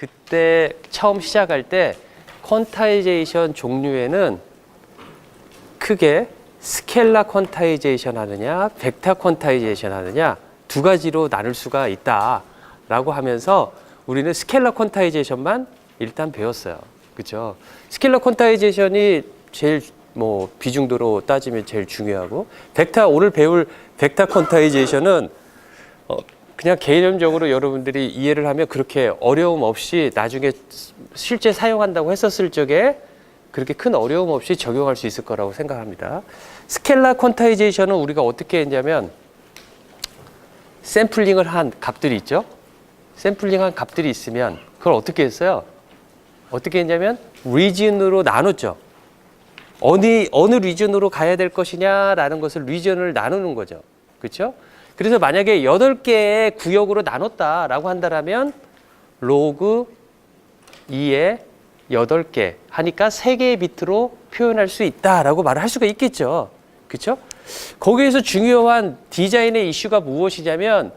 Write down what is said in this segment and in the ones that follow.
그때 처음 시작할 때 퀀타이제이션 종류에는 크게 스켈라 퀀타이제이션 하느냐, 벡터 퀀타이제이션 하느냐 두 가지로 나눌 수가 있다라고 하면서 우리는 스켈라 퀀타이제이션만 일단 배웠어요. 그렇죠? 스켈라 퀀타이제이션이 제일 비중도로 따지면 제일 중요하고 오늘 배울 벡터 퀀타이제이션은 그냥 개념적으로 여러분들이 이해를 하면 그렇게 어려움 없이 나중에 실제 사용한다고 했었을 적에 그렇게 큰 어려움 없이 적용할 수 있을 거라고 생각합니다. 스켈라 퀀타이제이션은 우리가 어떻게 했냐면 샘플링을 한 값들이 있죠. 샘플링한 값들이 있으면 그걸 어떻게 했어요? 어떻게 했냐면 리전으로 나눴죠. 어느 리전으로 가야 될 것이냐라는 것을 리전을 나누는 거죠. 그렇죠? 그래서 만약에 8개의 구역으로 나눴다라고 한다면 로그 2의 8개 하니까 3개의 비트로 표현할 수 있다라고 말을 할 수가 있겠죠. 그렇죠? 거기에서 중요한 디자인의 이슈가 무엇이냐면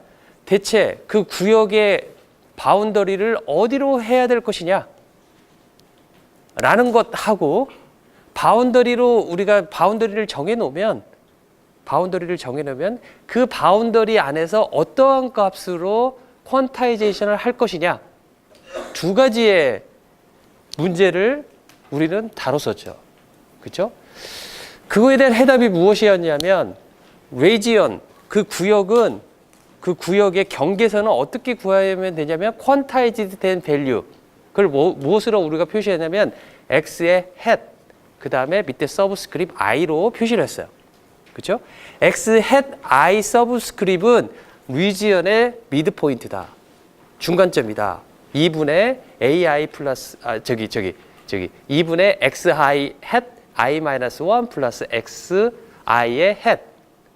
대체 그 구역의 바운더리를 어디로 해야 될 것이냐 라는 것하고 우리가 바운더리를 정해놓으면 그 바운더리 안에서 어떠한 값으로 퀀타이제이션을 할 것이냐 두 가지의 문제를 우리는 다뤘었죠. 그렇죠? 그거에 대한 해답이 무엇이었냐면 레지언 그 구역의 경계선은 어떻게 구하면 되냐면 퀀타이즈드 된 밸류 그걸 무엇으로 우리가 표시했냐면 x의 hat 그 다음에 밑에 서브스크립트 i로 표시를 했어요. 그렇죠? x hat i 서브스크립트는 리지언의 미드포인트다. 중간점이다. 2분의 ai 플러스 2분의 xi hat i 마이너스 1 플러스 xi의 hat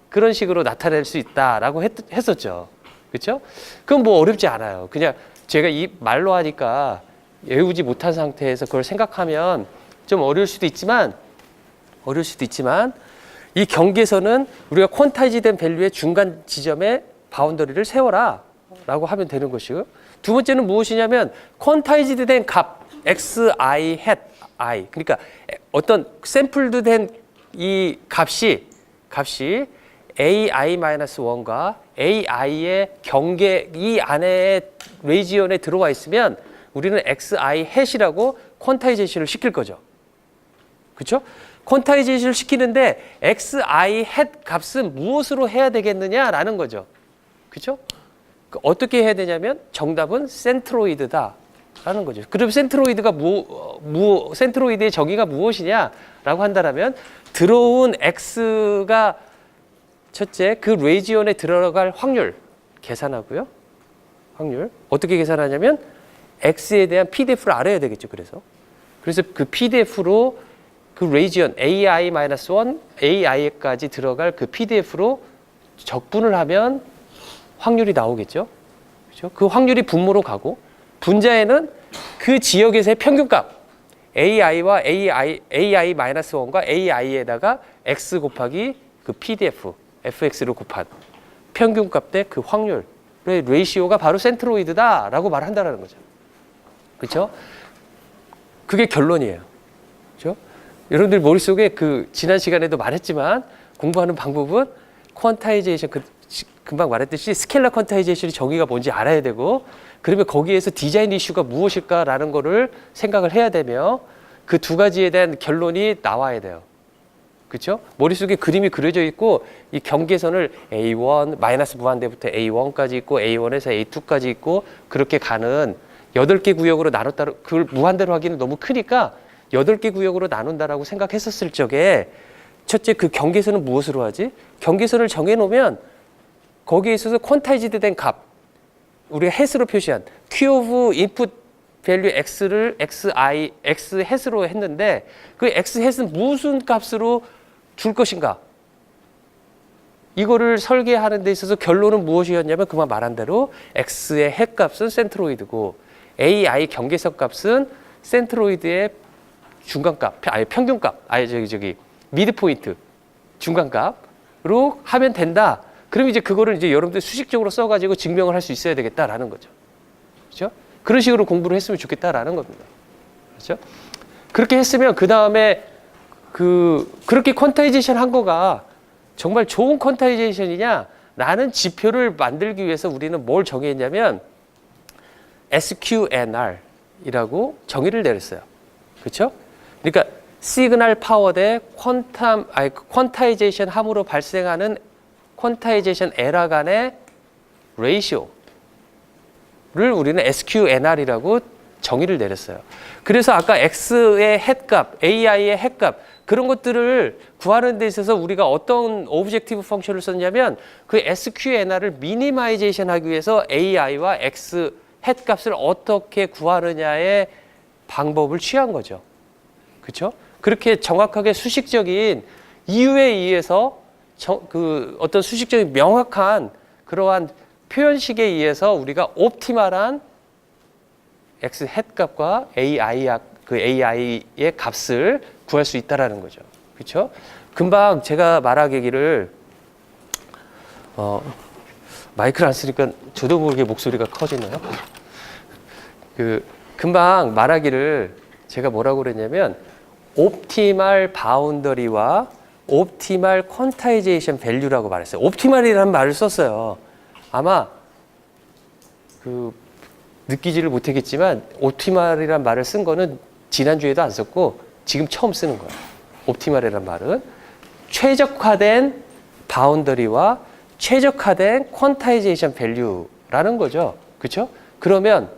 그런 식으로 나타낼 수 있다라고 했었죠. 그렇죠? 그건 어렵지 않아요. 그냥 제가 이 말로 하니까 외우지 못한 상태에서 그걸 생각하면 좀 어려울 수도 있지만 이 경계선은 우리가 퀀타이즈된 밸류의 중간 지점에 바운더리를 세워라 라고 하면 되는 것이고 두 번째는 무엇이냐면 퀀타이즈드 된 값 xi hat i 그러니까 어떤 샘플드 된 이 값이 ai-1과 ai의 경계 이 안에 레지언에 들어와 있으면 우리는 xi hat이라고 퀀타이제이션을 시킬 거죠. 그렇죠? 퀀타이제이션을 시키는데 xi hat 값은 무엇으로 해야 되겠느냐라는 거죠. 그렇죠? 어떻게 해야 되냐면 정답은 센트로이드다. 라는 거죠. 그럼 센트로이드의 정의가 무엇이냐라고 한다면 들어온 x가 첫째 그 레지언에 들어갈 확률 계산하고요. 확률 어떻게 계산하냐면 x에 대한 pdf를 알아야 되겠죠. 그래서 그 pdf로 그 레지언 ai-1 ai까지 들어갈 그 pdf로 적분을 하면 확률이 나오겠죠. 그렇죠? 그 확률이 분모로 가고 분자에는 그 지역에서의 평균값 ai와 ai-1과 ai에다가 x 곱하기 그 pdf fx를 곱한 평균값 대 그 확률의 레이시오가 바로 센트로이드다라고 말한다는 거죠. 그렇죠? 그게 결론이에요. 그렇죠? 여러분들 머릿속에 지난 시간에도 말했지만 공부하는 방법은 퀀타이제이션 금방 말했듯이 스켈라 퀀타이제이션의 정의가 뭔지 알아야 되고 그러면 거기에서 디자인 이슈가 무엇일까라는 거를 생각을 해야 되며 그 두 가지에 대한 결론이 나와야 돼요. 그렇죠? 머릿속에 그림이 그려져 있고 이 경계선을 A1 마이너스 무한대부터 A1까지 있고 A1에서 A2까지 있고 그렇게 가는 8개 구역으로 나눴다. 그걸 무한대로 하기는 너무 크니까 8개 구역으로 나눈다라고 생각했었을 적에 첫째 그 경계선은 무엇으로 하지? 경계선을 정해놓으면 거기에 있어서 퀀타이즈드 된 값 우리가 hat으로 표시한 Q of input value x를 x hat으로 했는데 그 x hat은 무슨 값으로 줄 것인가? 이거를 설계하는 데 있어서 결론은 무엇이었냐면 그만 말한 대로 x의 hat 값은 센트로이드고 ai 경계선 값은 센트로이드의 중간값, 평균값, 미드포인트 중간값으로 하면 된다. 그럼 이제 그거를 이제 여러분들 수식적으로 써가지고 증명을 할 수 있어야 되겠다라는 거죠. 그렇죠? 그런 식으로 공부를 했으면 좋겠다라는 겁니다. 그렇죠? 그렇게 했으면 그 다음에 그렇게 퀀타이제이션 한 거가 정말 좋은 퀀타이제이션이냐? 라는 지표를 만들기 위해서 우리는 뭘 정의했냐면 SQNR이라고 정의를 내렸어요. 그렇죠? 그러니까 시그널 파워 대 퀀타이제이션 함으로 발생하는 퀀타이제이션 에러 간의 레이시오를 우리는 SQNR이라고 정의를 내렸어요. 그래서 아까 X의 햇값, AI의 햇값 그런 것들을 구하는 데 있어서 우리가 어떤 오브젝티브 펑션을 썼냐면 그 SQNR을 미니마이제이션 하기 위해서 AI와 X 햇값을 어떻게 구하느냐의 방법을 취한 거죠. 그렇죠? 그렇게 정확하게 수식적인 이유에 의해서 어떤 수식적인 명확한 그러한 표현식에 의해서 우리가 옵티멀한 X 햇값과 AI의 값을 구할 수 있다라는 거죠. 그렇죠? 금방 제가 말하기를 마이크를 안 쓰니까 저도 모르게 목소리가 커지나요? 금방 말하기를 제가 뭐라고 그랬냐면 옵티멀 바운더리와 옵티멀 퀀타이제이션 밸류라고 말했어요. 옵티멀이라는 말을 썼어요. 아마 느끼지를 못하겠지만 옵티멀이라는 말을 쓴 거는 지난주에도 안 썼고 지금 처음 쓰는 거예요. 옵티멀이라는 말은 최적화된 바운더리와 최적화된 퀀타이제이션 밸류라는 거죠. 그렇죠? 그러면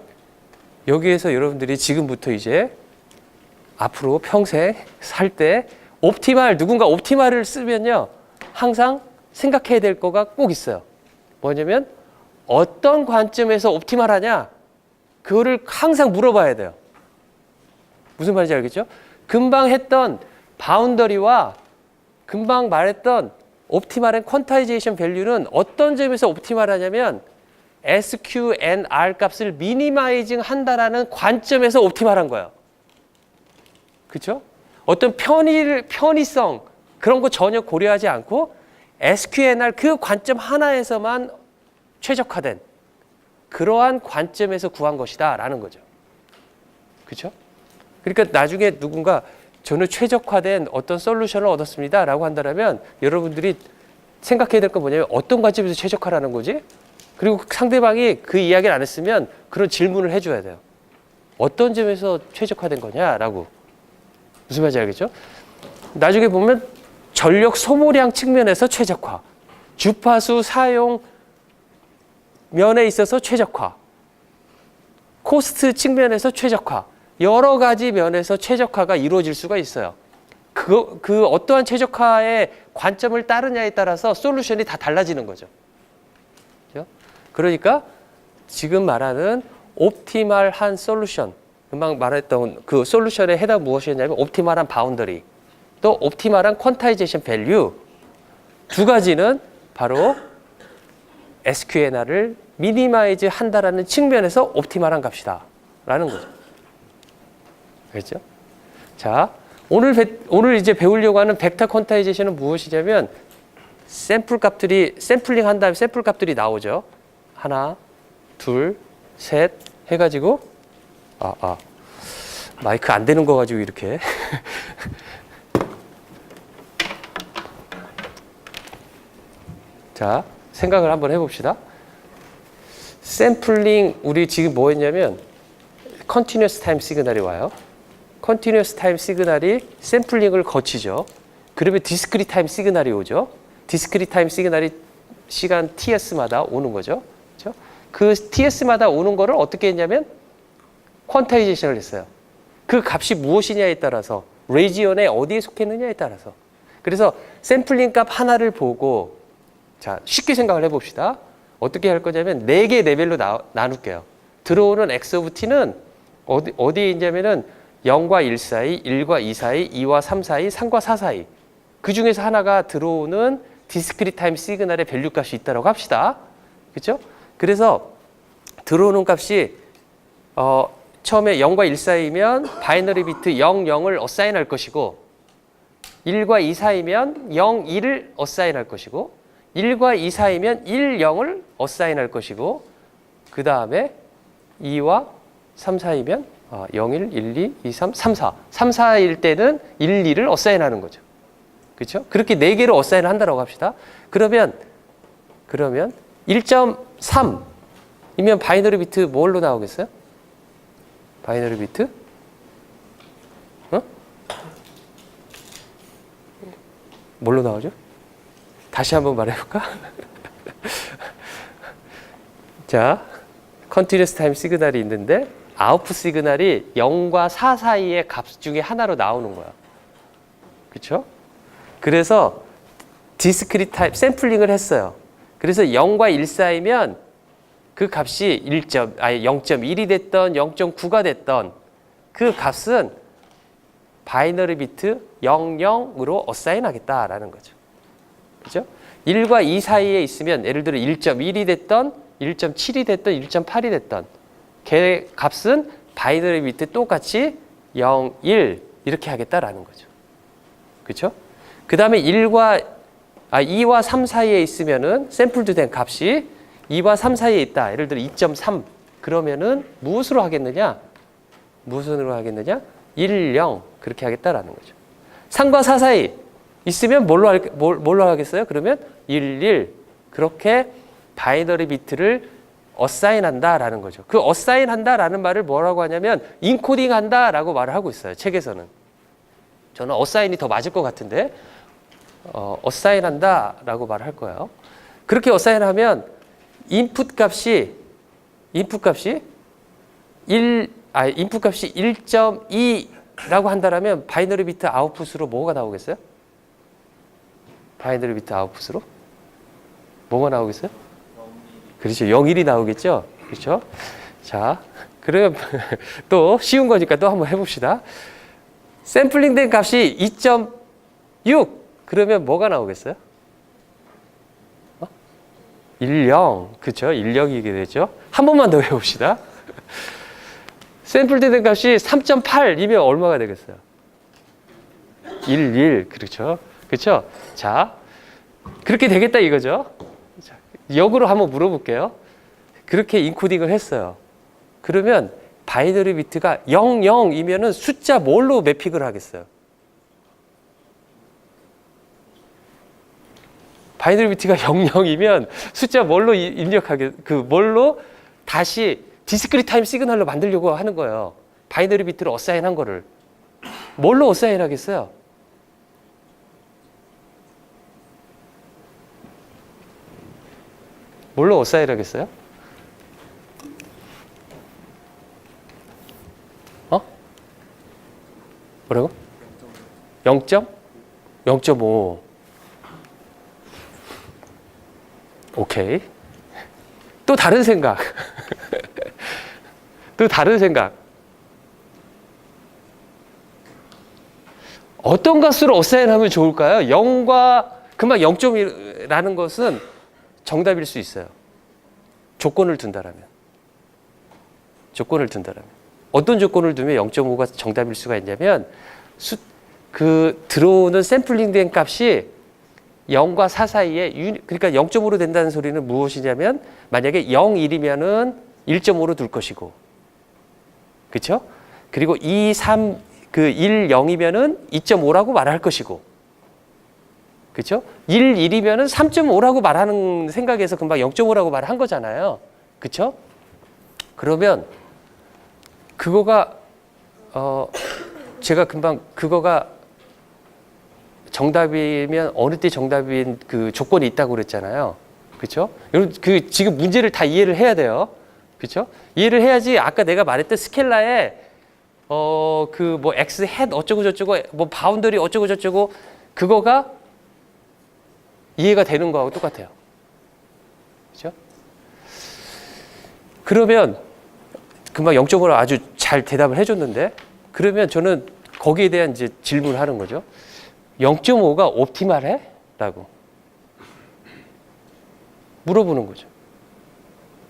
여기에서 여러분들이 지금부터 이제 앞으로 평생 살 때 누군가 옵티멀을 쓰면요. 항상 생각해야 될 거가 꼭 있어요. 뭐냐면 어떤 관점에서 옵티멀하냐? 그거를 항상 물어봐야 돼요. 무슨 말인지 알겠죠? 금방 했던 바운더리와 금방 말했던 옵티멀한 퀀타이제이션 밸류는 어떤 점에서 옵티멀하냐면 SQNR 값을 미니마이징 한다라는 관점에서 옵티멀한 거예요. 그렇죠? 어떤 편의성 그런 거 전혀 고려하지 않고 SQNR 그 관점 하나에서만 최적화된 그러한 관점에서 구한 것이다라는 거죠. 그렇죠? 그러니까 나중에 누군가 저는 최적화된 어떤 솔루션을 얻었습니다 라고 한다면 여러분들이 생각해야 될 건 뭐냐면 어떤 관점에서 최적화라는 거지? 그리고 상대방이 그 이야기를 안 했으면 그런 질문을 해줘야 돼요. 어떤 점에서 최적화된 거냐라고. 무슨 말인지 알겠죠? 나중에 보면 전력 소모량 측면에서 최적화, 주파수 사용 면에 있어서 최적화, 코스트 측면에서 최적화, 여러 가지 면에서 최적화가 이루어질 수가 있어요. 그 어떠한 최적화의 관점을 따르냐에 따라서 솔루션이 다 달라지는 거죠. 그렇죠? 그러니까 지금 말하는 옵티멀한 솔루션, 금방 말했던 그 솔루션의 해답 무엇이었냐면 옵티멀한 바운더리, 또 옵티멀한 퀀타이제이션 밸류 두 가지는 바로 SQNR을 미니마이즈 한다라는 측면에서 옵티멀한 값이다 라는 거죠. 그렇죠? 자, 오늘 이제 배우려고 하는 벡터 퀀타이제이션은 무엇이냐면 샘플링 한 다음에 샘플 값들이 나오죠. 하나, 둘, 셋 해가지고 마이크 안 되는 거 가지고 이렇게 자, 생각을 한번 해봅시다. 샘플링 우리 지금 뭐 했냐면 컨티뉴어스 타임 시그널이 와요. 컨티뉴어스 타임 시그널이 샘플링을 거치죠. 그러면 디스크리트 타임 시그널이 오죠. 디스크리트 타임 시그널이 시간 TS마다 오는 거죠. 그렇죠? 그 TS마다 오는 거를 어떻게 했냐면 퀀타이제이션을 했어요. 그 값이 무엇이냐에 따라서 레지언에 어디에 속했느냐에 따라서. 그래서 샘플링 값 하나를 보고 자, 쉽게 생각을 해봅시다. 어떻게 할 거냐면 4개 레벨로 나눌게요. 들어오는 X of T는 어디에 있냐면은 0과 1 사이, 1과 2 사이, 2와 3 사이, 3과 4 사이. 그 중에서 하나가 들어오는 디스크리트 타임 시그널의 밸류 값이 있다고 합시다. 그렇죠? 그래서 들어오는 값이 처음에 0과 1 사이면 바이너리 비트 0, 0을 어사인 할 것이고 1과 2 사이면 0, 1을 어사인 할 것이고 1과 2 사이면 1, 0을 어사인 할 것이고 그 다음에 2와 3, 4이면 0, 1, 1, 2, 2, 3, 3, 4. 3, 4일 때는 1, 2를 어사인하는 거죠. 그렇죠? 그렇게 4개로 어사인을 한다고 합시다. 그러면 1.3이면 바이너리 비트 뭘로 나오겠어요? 바이너리 비트? 뭘로 나오죠? 다시 한번 말해볼까? 자, 컨티뉴스 타임 시그널이 있는데 아웃풋 시그널이 0과 4 사이의 값 중에 하나로 나오는 거야. 그렇죠? 그래서 디스크리트 타임 샘플링을 했어요. 그래서 0과 1 사이면 그 값이 0.1이 됐던 0.9가 됐던 그 값은 바이너리 비트 00으로 어사인 하겠다라는 거죠. 그죠? 1과 2 사이에 있으면 예를 들어 1.1이 됐던 1.7이 됐던 1.8이 됐던 걔 값은 바이너리 비트 똑같이 0, 1 이렇게 하겠다라는 거죠. 그렇죠? 그 다음에 2와 3 사이에 있으면은 샘플도 된 값이 2와 3 사이에 있다. 예를 들어 2.3 그러면은 무엇으로 하겠느냐? 1, 0 그렇게 하겠다라는 거죠. 3과 4 사이 있으면 뭘로 하겠어요? 그러면 1, 1 그렇게 바이너리 비트를 어사인한다라는 거죠. 그 어사인한다라는 말을 뭐라고 하냐면 인코딩한다라고 말을 하고 있어요. 책에서는. 저는 어사인이 더 맞을 것 같은데 어사인한다라고 말을 할 거예요. 그렇게 어사인하면 인풋 값이 1.2라고 한다면 바이너리 비트 아웃풋으로 뭐가 나오겠어요? 바이너리 비트 아웃풋으로 뭐가 나오겠어요? 그렇죠. 0, 1이 나오겠죠. 그렇죠. 자, 그럼 또 쉬운 거니까 또 한번 해봅시다. 샘플링 된 값이 2.6 그러면 뭐가 나오겠어요? 1, 0 그렇죠. 1, 0이게 되죠. 한 번만 더 해봅시다. 샘플 된 값이 3.8이면 얼마가 되겠어요? 1, 1 그렇죠. 그렇죠. 자, 그렇게 되겠다 이거죠. 자, 역으로 한번 물어볼게요. 그렇게 인코딩을 했어요. 그러면 바이너리 비트가 0, 0이면은 숫자 뭘로 매픽을 하겠어요? 바이너리 비트가 0, 0이면 숫자 뭘로 뭘로 다시 디스크리트 타임 시그널로 만들려고 하는 거예요. 바이너리 비트를 어사인한 거를. 뭘로 어사인 하겠어요? 뭘로 어사인 하겠어요? 뭐라고? 0.5. 오케이. 또 다른 생각. 또 다른 생각. 어떤 값으로 어사인하면 좋을까요? 0과 금방 0.1라는 것은 정답일 수 있어요. 조건을 둔다라면. 어떤 조건을 두면 0.5가 정답일 수가 있냐면 들어오는 샘플링 된 값이 0과 4 사이에 그러니까 0.5로 된다는 소리는 무엇이냐면 만약에 0, 1이면은 1.5로 둘 것이고 그렇죠? 그리고 2, 3, 1, 0이면은 2.5라고 말할 것이고 그렇죠? 1, 1이면은 3.5라고 말하는 생각에서 금방 0.5라고 말한 거잖아요. 그렇죠? 그러면 그거가 제가 금방 그거가 정답이면 어느 때 정답인 그 조건이 있다고 그랬잖아요. 그렇죠? 여러분 지금 문제를 다 이해를 해야 돼요. 그렇죠? 이해를 해야지 아까 내가 말했던 스켈라에 뭐 x 헷 어쩌고 저쩌고 뭐 바운더리 어쩌고 저쩌고 그거가 이해가 되는 거하고 똑같아요. 그렇죠? 그러면 금방 0.5로 아주 잘 대답을 해줬는데 그러면 저는 거기에 대한 이제 질문을 하는 거죠. 0.5가 옵티말해? 라고 물어보는 거죠.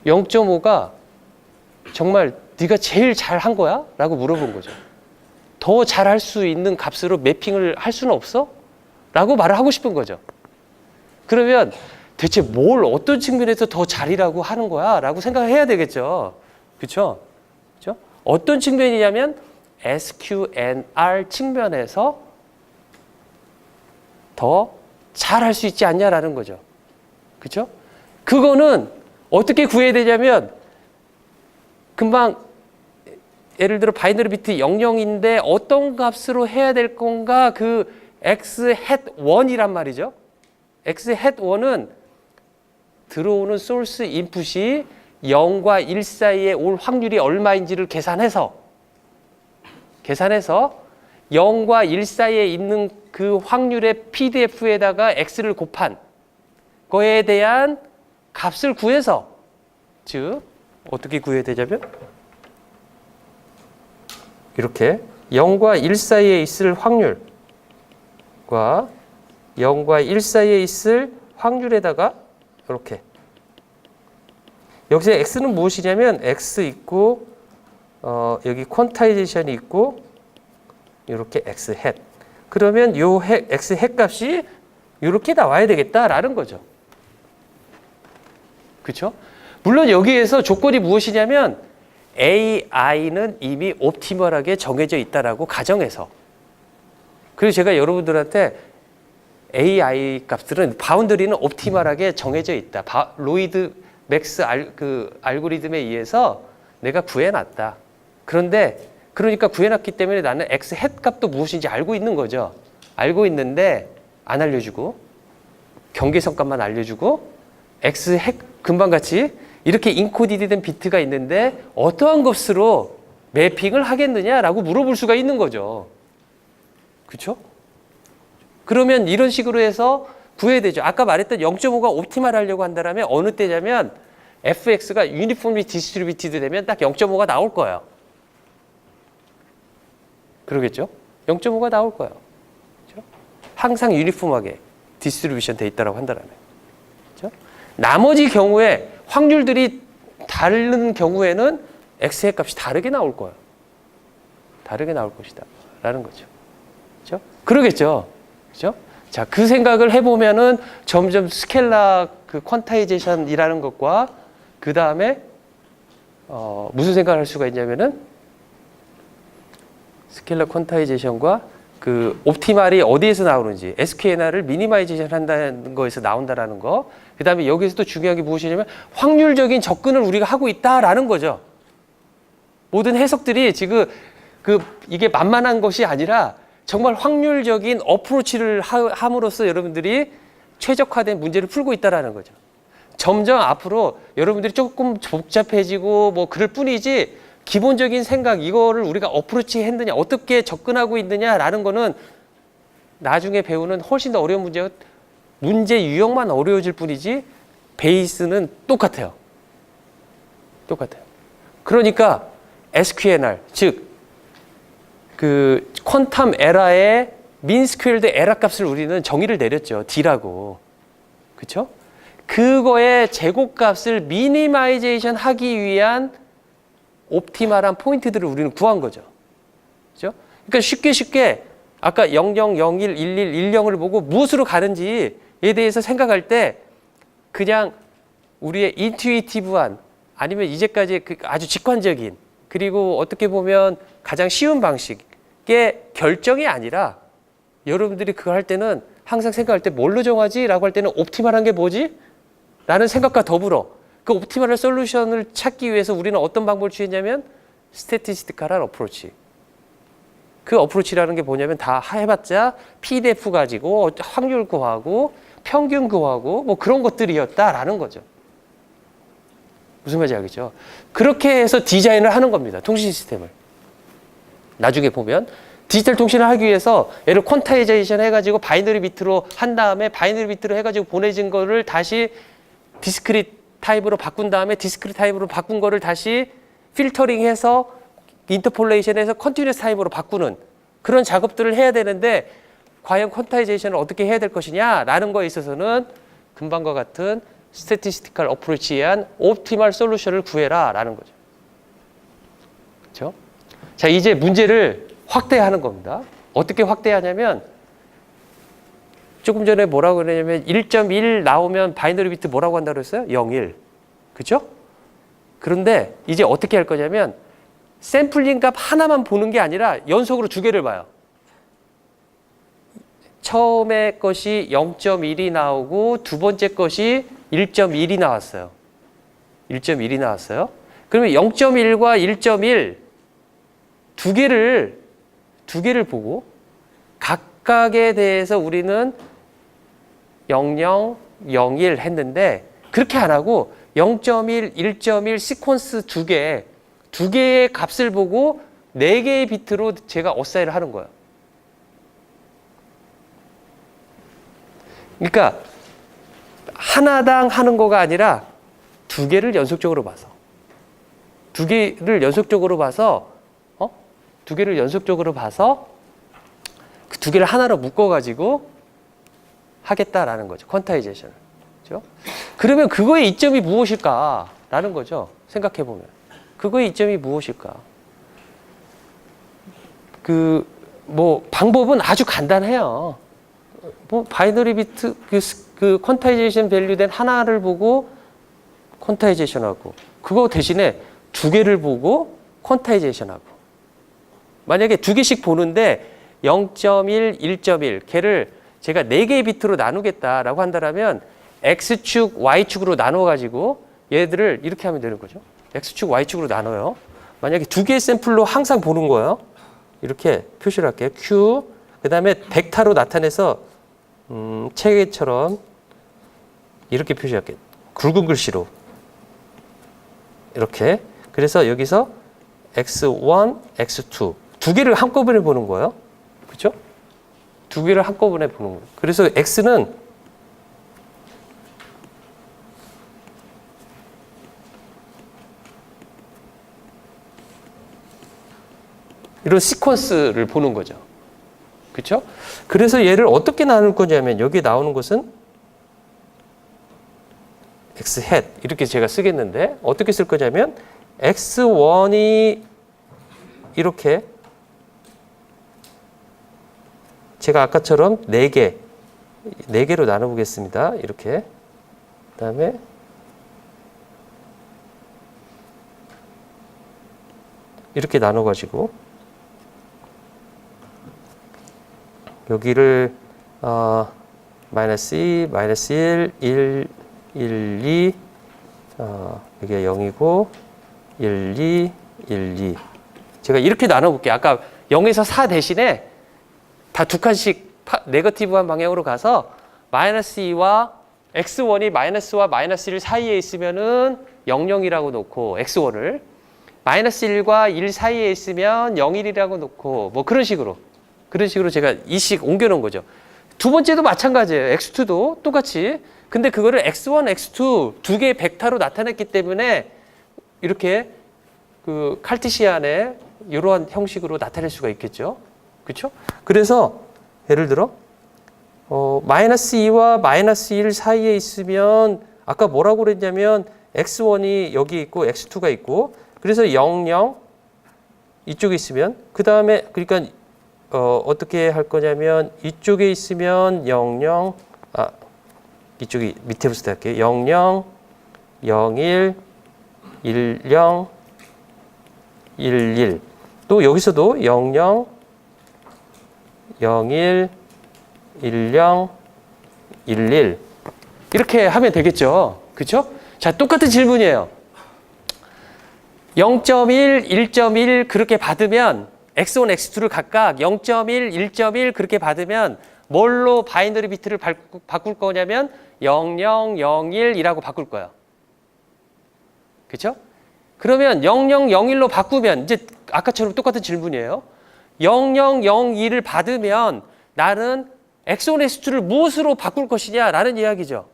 0.5가 정말 네가 제일 잘한 거야? 라고 물어본 거죠. 더 잘할 수 있는 값으로 매핑을 할 수는 없어? 라고 말을 하고 싶은 거죠. 그러면 대체 뭘 어떤 측면에서 더 잘이라고 하는 거야? 라고 생각을 해야 되겠죠. 그렇죠? 어떤 측면이냐면 SQNR 측면에서 더 잘할 수 있지 않냐라는 거죠. 그렇죠? 그거는 어떻게 구해야 되냐면 금방 예를 들어 바이너리 비트 00인데 어떤 값으로 해야 될 건가 그 x-1이란 말이죠. x-1은 들어오는 소스 인풋이 0과 1 사이에 올 확률이 얼마인지를 계산해서 0과 1 사이에 있는 그 확률의 PDF에다가 x를 곱한 거에 대한 값을 구해서 즉 어떻게 구해야 되냐면 이렇게 0과 1 사이에 있을 확률과 0과 1 사이에 있을 확률에다가 이렇게 여기서 x는 무엇이냐면 x 있고 여기 퀀타이제이션이 있고 이렇게 x 햇 그러면 요 x 햇 값이 이렇게 나와야 되겠다라는 거죠. 그렇죠? 물론 여기에서 조건이 mu엇이냐면 AI는 이미 옵티멀하게 정해져 있다라고 가정해서 그래서 제가 여러분들한테 AI 값들은 바운더리는 옵티멀하게 정해져 있다. 로이드 맥스 알고리즘에 의해서 내가 구해놨다. 그런데 그러니까 구해놨기 때문에 나는 X 햇 값도 무엇인지 알고 있는 거죠. 알고 있는데 안 알려주고 경계선 값만 알려주고 X 햇 금방같이 이렇게 인코디드 된 비트가 있는데 어떠한 값으로 매핑을 하겠느냐라고 물어볼 수가 있는 거죠. 그렇죠? 그러면 이런 식으로 해서 구해야 되죠. 아까 말했던 0.5가 옵티멀 하려고 한다면 어느 때냐면 fx가 유니폼리 디스트리뷰티드 되면 딱 0.5가 나올 거예요. 그러겠죠? 0.5가 나올 거예요. 그렇죠? 항상 유니폼하게 디스트리뷰션 돼 있다고 한다면. 그렇죠? 나머지 경우에 확률들이 다른 경우에는 x의 값이 다르게 나올 거예요. 다르게 나올 것이다. 라는 거죠. 그렇죠? 그러겠죠? 그렇죠? 자, 그 생각을 해보면은 점점 스켈라 그 퀀타이제이션이라는 것과 그 다음에 무슨 생각을 할 수가 있냐면은 스켈라 퀀타이제이션과 그 옵티말이 어디에서 나오는지 SQNR을 미니마이제이션 한다는 거에서 나온다라는 거. 그 다음에 여기서 또 중요한 게 무엇이냐면 확률적인 접근을 우리가 하고 있다라는 거죠. 모든 해석들이 지금 이게 만만한 것이 아니라 정말 확률적인 어프로치를 함으로써 여러분들이 최적화된 문제를 풀고 있다는 거죠. 점점 앞으로 여러분들이 조금 복잡해지고 뭐 그럴 뿐이지 기본적인 생각 이거를 우리가 어프로치 했느냐 어떻게 접근하고 있느냐라는 거는 나중에 배우는 훨씬 더 어려운 문제가 문제 유형만 어려워질 뿐이지 베이스는 똑같아요. 똑같아요. 그러니까 SQNR 즉 그 퀀텀 에러의 민 스퀘어드 에러 값을 우리는 정의를 내렸죠. D라고. 그렇죠? 그거의 제곱값을 미니마이제이션 하기 위한 옵티멀한 포인트들을 우리는 구한 거죠. 그렇죠? 그러니까 쉽게 아까 00, 01, 11, 10을 보고 무엇으로 가는지에 대해서 생각할 때 그냥 우리의 인투이티브한 아니면 이제까지 아주 직관적인 그리고 어떻게 보면 가장 쉬운 방식의 결정이 아니라 여러분들이 그거 할 때는 항상 생각할 때 뭘로 정하지? 라고 할 때는 옵티멀한 게 뭐지? 라는 생각과 더불어 그 옵티멀한 솔루션을 찾기 위해서 우리는 어떤 방법을 취했냐면 스태티스티컬한 어프로치. 그 어프로치라는 게 뭐냐면 다 해봤자 PDF 가지고 확률 구하고 평균 구하고 뭐 그런 것들이었다라는 거죠. 무슨 말인지 알겠죠? 그렇게 해서 디자인을 하는 겁니다. 통신 시스템을. 나중에 보면 디지털 통신을 하기 위해서 얘를 퀀타이제이션 해가지고 바이너리 비트로 한 다음에 바이너리 비트로 해가지고 보내진 거를 다시 디스크릿 타입으로 바꾼 다음에 디스크릿 타입으로 바꾼 거를 다시 필터링해서 인터폴레이션해서 컨티뉴어스 타입으로 바꾸는 그런 작업들을 해야 되는데 과연 퀀타이제이션을 어떻게 해야 될 것이냐라는 거에 있어서는 금방과 같은 스태티스티컬 어프로치에 의한 옵티멀 솔루션을 구해라라는 거죠. 그렇죠? 자, 이제 문제를 확대하는 겁니다. 어떻게 확대하냐면 조금 전에 뭐라고 그러냐면 1.1 나오면 바이너리 비트 뭐라고 한다고 그랬어요? 01. 그렇죠? 그런데 이제 어떻게 할 거냐면 샘플링 값 하나만 보는 게 아니라 연속으로 두 개를 봐요. 처음에 것이 0.1이 나오고 두 번째 것이 1.1이 나왔어요. 1.1이 나왔어요. 그러면 0.1과 1.1 두 개를 보고 각각에 대해서 우리는 00, 01 했는데 그렇게 안 하고 0.1, 1.1 시퀀스 두 개의 값을 보고 4개의 비트로 제가 어사인을 하는 거예요. 그러니까 하나당 하는 거가 아니라 두 개를 연속적으로 봐서 두 개를 연속적으로 봐서 그 두 개를 하나로 묶어가지고 하겠다라는 거죠. 퀀타이제이션을. 그렇죠? 그러면 그거의 이점이 무엇일까라는 거죠. 생각해 보면 그거의 이점이 무엇일까? 방법은 아주 간단해요. 바이너리 비트 그 퀀타이제이션 밸류된 하나를 보고 퀀타이제이션하고 그거 대신에 두 개를 보고 퀀타이제이션하고 만약에 두 개씩 보는데 0.1, 1.1 걔를 제가 4개의 비트로 나누겠다라고 한다면 X축, Y축으로 나눠가지고 얘들을 이렇게 하면 되는 거죠. X축, Y축으로 나눠요. 만약에 두 개의 샘플로 항상 보는 거예요. 이렇게 표시를 할게요. Q, 그 다음에 벡터로 나타내서 책처럼 이렇게 표시할게요. 굵은 글씨로. 이렇게. 그래서 여기서 X1, X2 두 개를 한꺼번에 보는 거예요. 그렇죠? 두 개를 한꺼번에 보는 거예요. 그래서 X는 이런 시퀀스를 보는 거죠. 그렇죠? 그래서 얘를 어떻게 나눌 거냐면 여기 나오는 것은 X hat 이렇게 제가 쓰겠는데 어떻게 쓸 거냐면 X1이 이렇게 제가 아까처럼 4개로 나눠보겠습니다. 이렇게. 그 다음에 이렇게 나눠가지고 여기를 마이너스 2, 마이너스 1, 1, 1, 2 여기가 0이고 1, 2, 1, 2 제가 이렇게 나눠볼게요. 아까 0에서 4 대신에 다 두 칸씩 네거티브한 방향으로 가서 마이너스 2와 x1이 마이너스와 마이너스 1 사이에 있으면은 00이라고 놓고 x1을 마이너스 1과 1 사이에 있으면 01이라고 놓고 뭐 그런 식으로 제가 이식 옮겨 놓은 거죠. 두 번째도 마찬가지예요. x2도 똑같이. 근데 그거를 x1, x2 두 개의 벡터로 나타냈기 때문에 이렇게 그 칼티시안의 이러한 형식으로 나타낼 수가 있겠죠. 그렇죠? 그래서 예를 들어 마이너스 2와 마이너스 1 사이에 있으면 아까 뭐라고 그랬냐면 x1이 여기 있고 x2가 있고 그래서 00 이쪽에 있으면 그 다음에 그러니까 어떻게 할 거냐면 이쪽에 있으면 00 이쪽이 밑에부터 할게요. 00 01 10 11 또 여기서도 00 01 10 11 이렇게 하면 되겠죠. 그렇죠? 자, 똑같은 질문이에요. 0.1, 1.1 그렇게 받으면 x1, x2를 각각 0.1, 1.1 그렇게 받으면 뭘로 바이너리 비트를 바꿀 거냐면 00, 01이라고 바꿀 거예요. 그렇죠? 그러면 00, 01로 바꾸면 이제 아까처럼 똑같은 질문이에요. 00, 01을 받으면 나는 x1, x2를 무엇으로 바꿀 것이냐라는 이야기죠.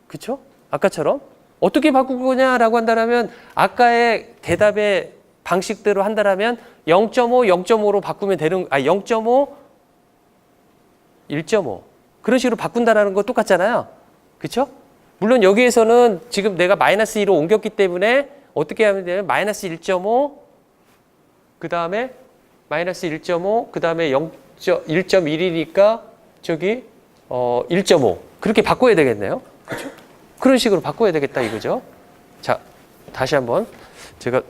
그렇죠? 아까처럼 어떻게 바꿀 거냐라고 한다면 아까의 대답의 방식대로 한다면 0.5, 0.5로 바꾸면 되는 0.5, 1.5 그런 식으로 바꾼다라는 거 똑같잖아요. 그렇죠? 물론 여기에서는 지금 내가 마이너스 2로 옮겼기 때문에 어떻게 하면 되냐면 마이너스 1.5 그 다음에 마이너스 1.5 그 다음에 1.1이니까 저기 1.5 그렇게 바꿔야 되겠네요. 그렇죠? 그런 식으로 바꿔야 되겠다 이거죠. 자, 다시 한번 제가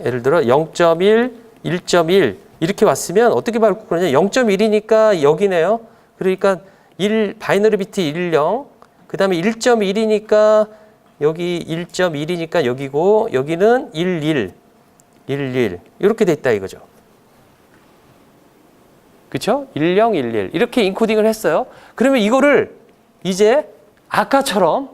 예를 들어 0.1, 1.1 이렇게 왔으면 어떻게 바꾸느냐? 0.1이니까 여기네요. 그러니까 1 바이너리 비트 10, 그다음에 1.1이니까 여기 1.1이니까 여기고 여기는 11 이렇게 돼 있다 이거죠. 그렇죠? 1011 이렇게 인코딩을 했어요. 그러면 이거를 이제 아까처럼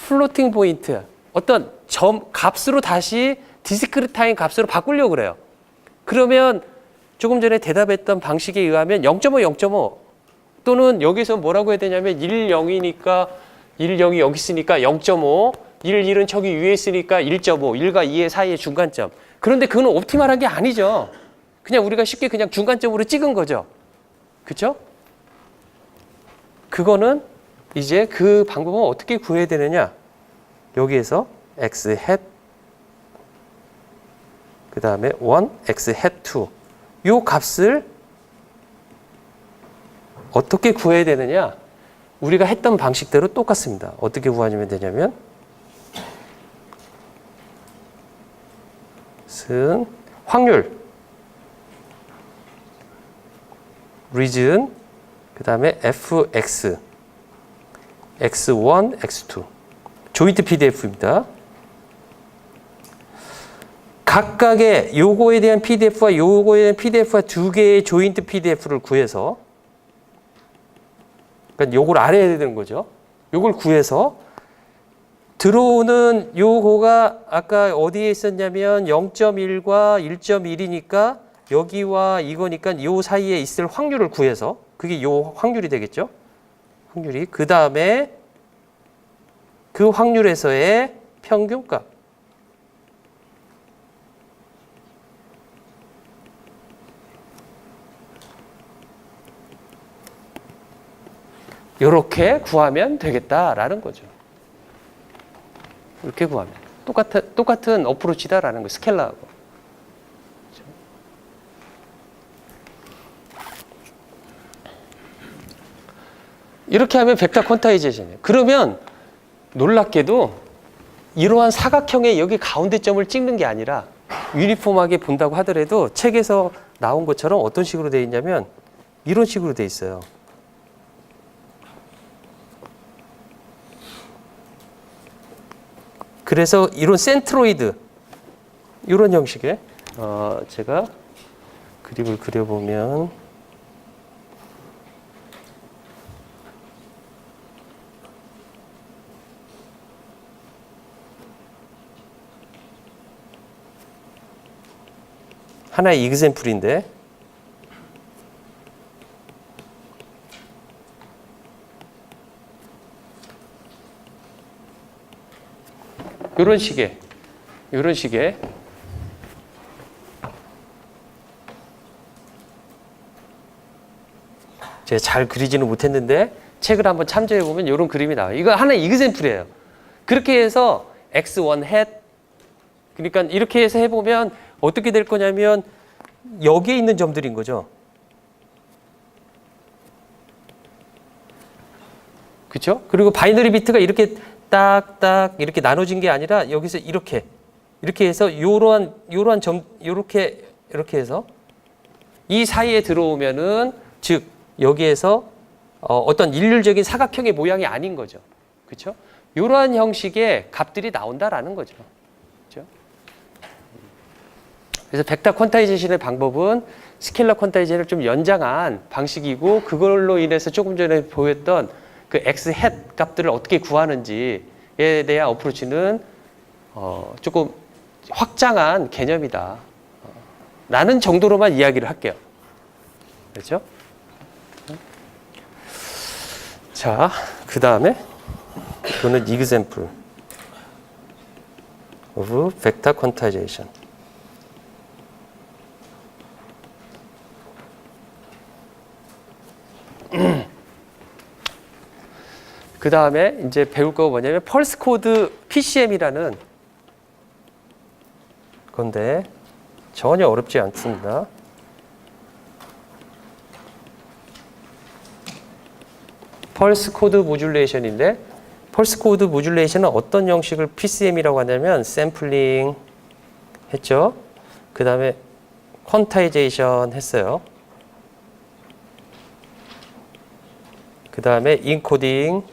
플로팅 포인트 어떤 점 값으로 다시 디스크리타인 값으로 바꾸려고 그래요. 그러면 조금 전에 대답했던 방식에 의하면 0.5, 0.5 또는 여기서 뭐라고 해야 되냐면 10이니까 10이 여기 있으니까 0.5, 11은 저기 위에 있으니까 1.5, 1과 2의 사이의 중간점. 그런데 그건 옵티멀한 게 아니죠. 그냥 우리가 쉽게 그냥 중간점으로 찍은 거죠. 그렇죠? 그거는 이제 그 방법은 어떻게 구해야 되느냐? 여기에서 x hat 그 다음에 1, x hat 2 요 값을 어떻게 구해야 되느냐? 우리가 했던 방식대로 똑같습니다. 어떻게 구하면 되냐면 확률 region 그 다음에 fx x1, x2 조인트 PDF입니다. 각각의 요거에 대한 PDF와 요거에 대한 PDF와 두 개의 조인트 PDF를 구해서 그러니까 요걸 알아야 되는 거죠. 요걸 구해서 들어오는 요거가 아까 어디에 있었냐면 0.1과 1.1이니까 여기와 이거니까 요 사이에 있을 확률을 구해서 그게 요 확률이 되겠죠. 확률이 그 다음에 그 확률에서의 평균값 이렇게 구하면 되겠다라는 거죠. 이렇게 구하면 똑같은 어프로치다라는 거 스켈라하고. 그렇죠? 이렇게 하면 벡터 퀀타이제이션이에요. 그러면 놀랍게도 이러한 사각형의 여기 가운데 점을 찍는 게 아니라 유니폼하게 본다고 하더라도 책에서 나온 것처럼 어떤 식으로 되어 있냐면 이런 식으로 되어 있어요. 그래서 이런 센트로이드 이런 형식의 제가 그림을 그려보면 하나의 이그샘플인데 이런 식의 제가 잘 그리지는 못했는데 책을 한번 참조해 보면 이런 그림이 나와요. 이거 하나의 이그샘플이에요. 그렇게 해서 x1 hat 그러니까 이렇게 해서 해보면 어떻게 될 거냐면 여기에 있는 점들인 거죠. 그렇죠? 그리고 바이너리 비트가 이렇게 딱딱 이렇게 나눠진 게 아니라 여기서 이렇게 해서 요러한 점 이렇게 해서 이 사이에 들어오면은 즉 여기에서 어떤 일률적인 사각형의 모양이 아닌 거죠. 그렇죠? 이러한 형식의 값들이 나온다라는 거죠. 그렇죠? 그래서 벡터 퀀타이제이션의 방법은 스케일러 퀀타이제이션을 좀 연장한 방식이고 그걸로 인해서 조금 전에 보였던 그 x hat 값들을 어떻게 구하는지에 대한 어프로치는 조금 확장한 개념이다. 라는 정도로만 이야기를 할게요. 그렇죠? 자, 그 다음에 이거는 example of vector quantization. 그 다음에 이제 배울 거 뭐냐면 펄스 코드 PCM이라는 건데 전혀 어렵지 않습니다. 펄스 코드 모듈레이션인데 펄스 코드 모듈레이션은 어떤 형식을 PCM이라고 하냐면 샘플링 했죠. 그 다음에 퀀타이제이션 했어요. 그 다음에 인코딩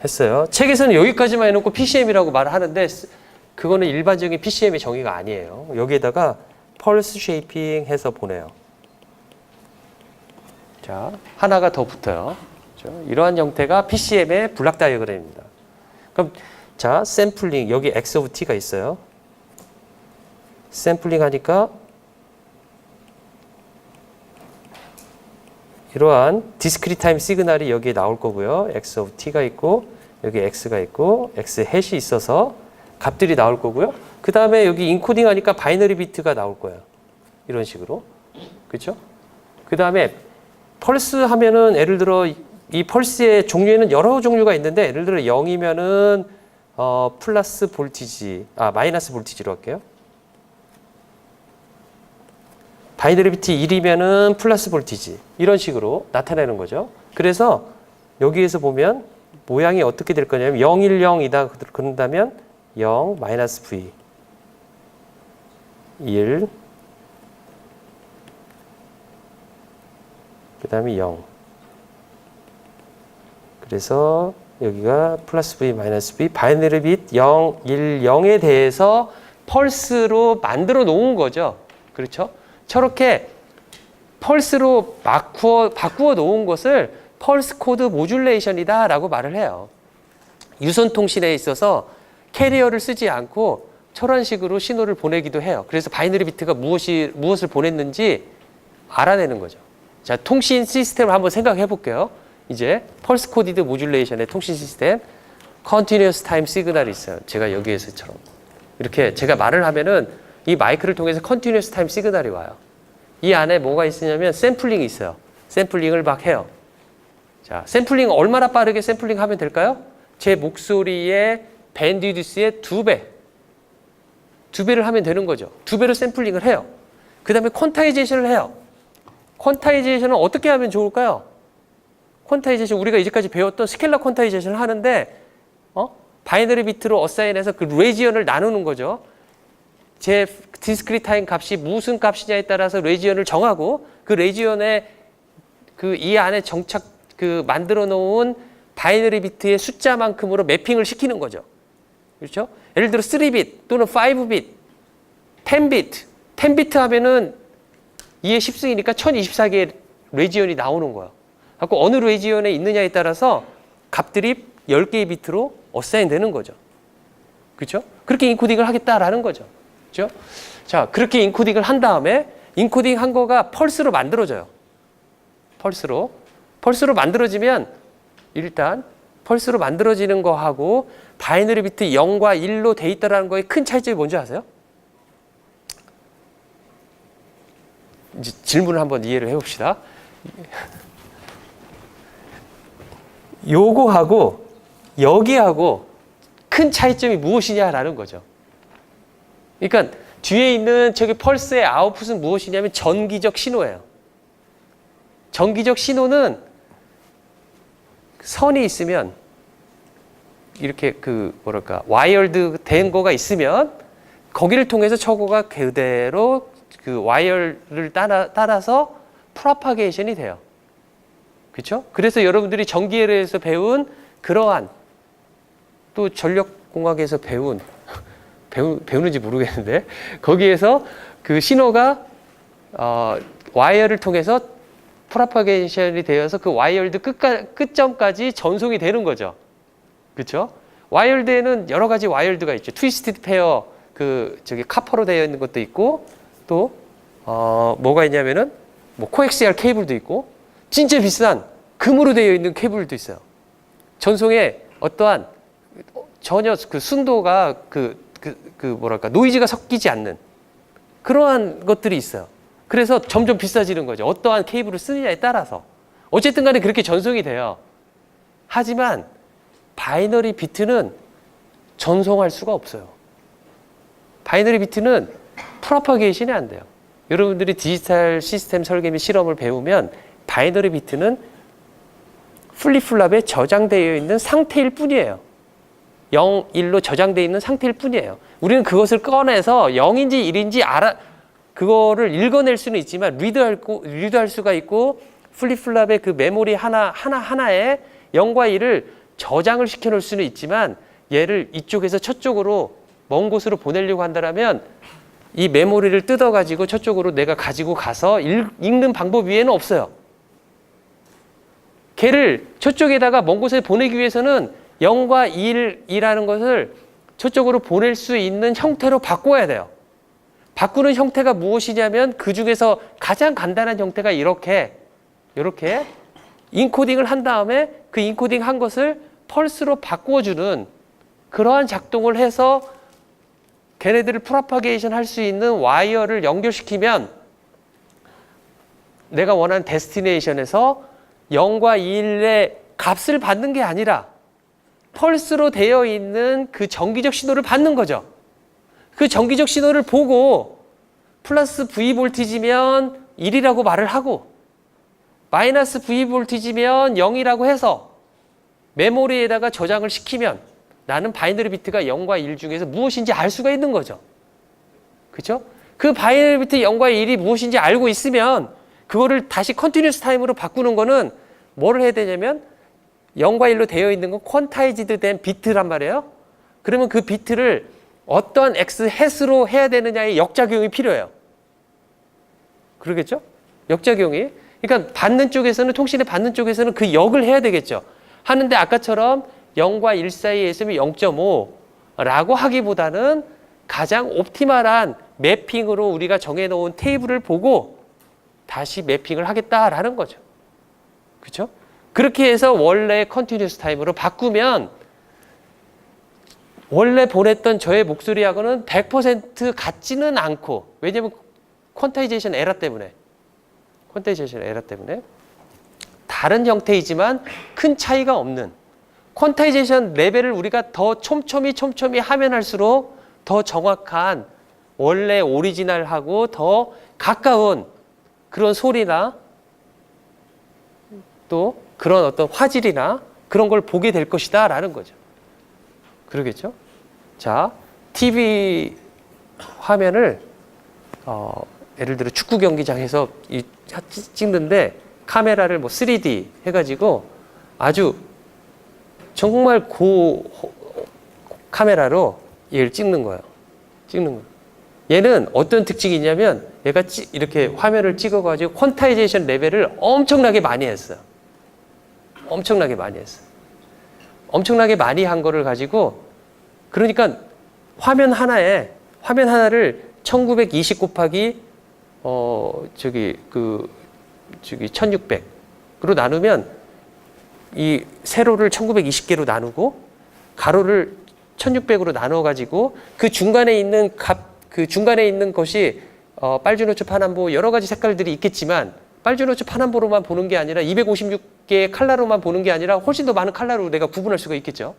했어요. 책에서는 여기까지만 해놓고 PCM이라고 말을 하는데 그거는 일반적인 PCM의 정의가 아니에요. 여기에다가 펄스 쉐이핑 해서 보내요. 자, 하나가 더 붙어요. 그렇죠? 이러한 형태가 PCM의 블락 다이어그램입니다. 그럼 자, 샘플링 여기 X of T가 있어요. 샘플링 하니까 이러한 디스크리트 타임 시그널이 여기에 나올 거고요. X of T가 있고 여기 X가 있고 X 햇이 있어서 값들이 나올 거고요. 그 다음에 여기 인코딩 하니까 바이너리 비트가 나올 거예요. 이런 식으로. 그렇죠? 그 다음에 펄스 하면은 예를 들어 이 펄스의 종류에는 여러 종류가 있는데 예를 들어 0이면은 플러스 볼티지, 마이너스 볼티지로 할게요. 바이너리 비트 1이면은 플러스 볼티지. 이런 식으로 나타내는 거죠. 그래서 여기에서 보면 모양이 어떻게 될 거냐면 0, 1, 0이다 그런다면 0, 마이너스 V 1 그 다음에 0 그래서 여기가 플러스 V, 마이너스 V 바이너리 비트 0, 1, 0에 대해서 펄스로 만들어 놓은 거죠. 그렇죠? 저렇게 펄스로 바꾸어 놓은 것을 펄스 코드 모듈레이션이다 라고 말을 해요. 유선 통신에 있어서 캐리어를 쓰지 않고 저런 식으로 신호를 보내기도 해요. 그래서 바이너리 비트가 무엇을 보냈는지 알아내는 거죠. 자, 통신 시스템을 한번 생각해 볼게요. 이제 펄스 코디드 모듈레이션의 통신 시스템 컨티뉴어스 타임 시그널이 있어요. 제가 여기에서처럼 이렇게 제가 말을 하면은 이 마이크를 통해서 컨티뉴어스 타임 시그널이 와요. 이 안에 뭐가 있으냐면 샘플링이 있어요. 샘플링을 막 해요. 자, 샘플링 얼마나 빠르게 샘플링 하면 될까요? 제 목소리의 밴드위드스의 2배. 2배를 하면 되는 거죠. 2배로 샘플링을 해요. 그 다음에 퀀타이제이션을 해요. 퀀타이제이션은 어떻게 하면 좋을까요? 퀀타이제이션 우리가 이제까지 배웠던 스케일러 퀀타이제이션을 하는데 바이너리 비트로 어사인해서 그 레지언을 나누는 거죠. 제 디스크리트 타임 값이 무슨 값이냐에 따라서 레지언을 정하고 그 레지언에 그 이 안에 정착 만들어 놓은 바이너리 비트의 숫자만큼으로 매핑을 시키는 거죠. 그렇죠? 예를 들어 3비트 또는 5비트, 10비트. 10비트 하면은 2의 10승이니까 1024개의 레지언이 나오는 거예요. 그래서 어느 레지언에 있느냐에 따라서 값들이 10개의 비트로 어사인 되는 거죠. 그렇죠? 그렇게 인코딩을 하겠다라는 거죠. 그렇죠? 자, 그렇게 인코딩을 한 다음에 인코딩 한 거가 펄스로 만들어져요. 펄스로 만들어지면 일단 펄스로 만들어지는 거하고 바이너리 비트 0과 1로 돼 있다라는 거의 큰 차이점이 뭔지 아세요? 이제 질문을 한번 이해를 해봅시다. 요거하고 여기하고 큰 차이점이 무엇이냐라는 거죠. 그러니까 뒤에 있는 저기 펄스의 아웃풋은 무엇이냐면 전기적 신호예요. 전기적 신호는 선이 있으면 이렇게 와이어드 된 거가 있으면 거기를 통해서 저거가 그대로 그 와이어를 따라서 프로파게이션이 돼요. 그렇죠? 그래서 여러분들이 전기에서 배운 그러한 또 전력공학에서 배우는지 모르겠는데 거기에서 그 신호가 와이어를 통해서 프로파게이션이 되어서 그 와이어드 끝점까지 전송이 되는 거죠. 그렇죠? 와이어드에는 여러 가지 와이어드가 있죠. 트위스티드 페어 카퍼로 되어 있는 것도 있고 또 뭐가 있냐면은 코엑시알 케이블도 있고 진짜 비싼 금으로 되어 있는 케이블도 있어요. 전송에 어떠한 전혀 그 순도가 노이즈가 섞이지 않는 그러한 것들이 있어요. 그래서 점점 비싸지는 거죠. 어떠한 케이블을 쓰느냐에 따라서. 어쨌든 간에 그렇게 전송이 돼요. 하지만 바이너리 비트는 전송할 수가 없어요. 바이너리 비트는 프로파게이션이 안 돼요. 여러분들이 디지털 시스템 설계 및 실험을 배우면 바이너리 비트는 플립플랍에 저장되어 있는 상태일 뿐이에요. 0, 1로 저장되어 있는 상태일 뿐이에요. 우리는 그것을 꺼내서 0인지 1인지 그거를 읽어낼 수는 있지만 리드할 수가 있고 플립플랍의 그 메모리 하나에 0과 1을 저장을 시켜 놓을 수는 있지만 얘를 이쪽에서 저쪽으로 먼 곳으로 보내려고 한다면 이 메모리를 뜯어가지고 저쪽으로 내가 가지고 가서 읽는 방법 외에는 없어요. 걔를 저쪽에다가 먼 곳에 보내기 위해서는 0과 1이라는 것을 저쪽으로 보낼 수 있는 형태로 바꿔야 돼요. 바꾸는 형태가 무엇이냐면 그 중에서 가장 간단한 형태가 이렇게 인코딩을 한 다음에 그 인코딩 한 것을 펄스로 바꿔주는 그러한 작동을 해서 걔네들을 프로파게이션 할 수 있는 와이어를 연결시키면 내가 원하는 데스티네이션에서 0과 1의 값을 받는 게 아니라 펄스로 되어 있는 그 전기적 신호를 받는 거죠. 그 전기적 신호를 보고 플러스 V 볼티지면 1이라고 말을 하고 마이너스 V 볼티지면 0이라고 해서 메모리에다가 저장을 시키면 나는 바이너리 비트가 0과 1 중에서 무엇인지 알 수가 있는 거죠. 그렇죠? 그 바이너리 비트 0과 1이 무엇인지 알고 있으면 그거를 다시 컨티뉴스 타임으로 바꾸는 거는 뭐를 해야 되냐면 0과 1로 되어 있는 건 퀀타이즈드 된 비트란 말이에요. 그러면 그 비트를 어떤 X 햇으로 해야 되느냐의 역작용이 필요해요. 그러겠죠? 역작용이. 그러니까 받는 쪽에서는 통신을 받는 쪽에서는 그 역을 해야 되겠죠. 하는데 아까처럼 0과 1 사이에 있으면 0.5라고 하기보다는 가장 옵티멀한 매핑으로 우리가 정해놓은 테이블을 보고 다시 매핑을 하겠다라는 거죠. 그렇죠? 그렇게 해서 원래 컨티뉴스 타임으로 바꾸면 원래 보냈던 저의 목소리하고는 100% 같지는 않고 왜냐면 퀀타이제이션 에러 때문에 다른 형태이지만 큰 차이가 없는 퀀타이제이션 레벨을 우리가 더 촘촘히 하면 할수록 더 정확한 원래 오리지널하고 더 가까운 그런 소리나 또 그런 어떤 화질이나 그런 걸 보게 될 것이다 라는 거죠. 그러겠죠? 자, TV 화면을 예를 들어 축구 경기장에서 찍는데 카메라를 뭐 3D 해가지고 아주 정말 카메라로 얘를 찍는 거예요. 얘는 어떤 특징이 있냐면 얘가 이렇게 화면을 찍어가지고 퀀타이제이션 레벨을 엄청나게 많이 했어요. 엄청나게 많이 한 거를 가지고 그러니까 화면 하나를 1920 곱하기 1600으로 나누면 이 세로를 1920개로 나누고 가로를 1600으로 나눠 가지고 그 중간에 있는 것이 빨주노초 파남보 여러 가지 색깔들이 있겠지만 빨주노초 파남보로만 보는 게 아니라 256개의 컬러로만 보는 게 아니라 훨씬 더 많은 컬러로 내가 구분할 수가 있겠죠.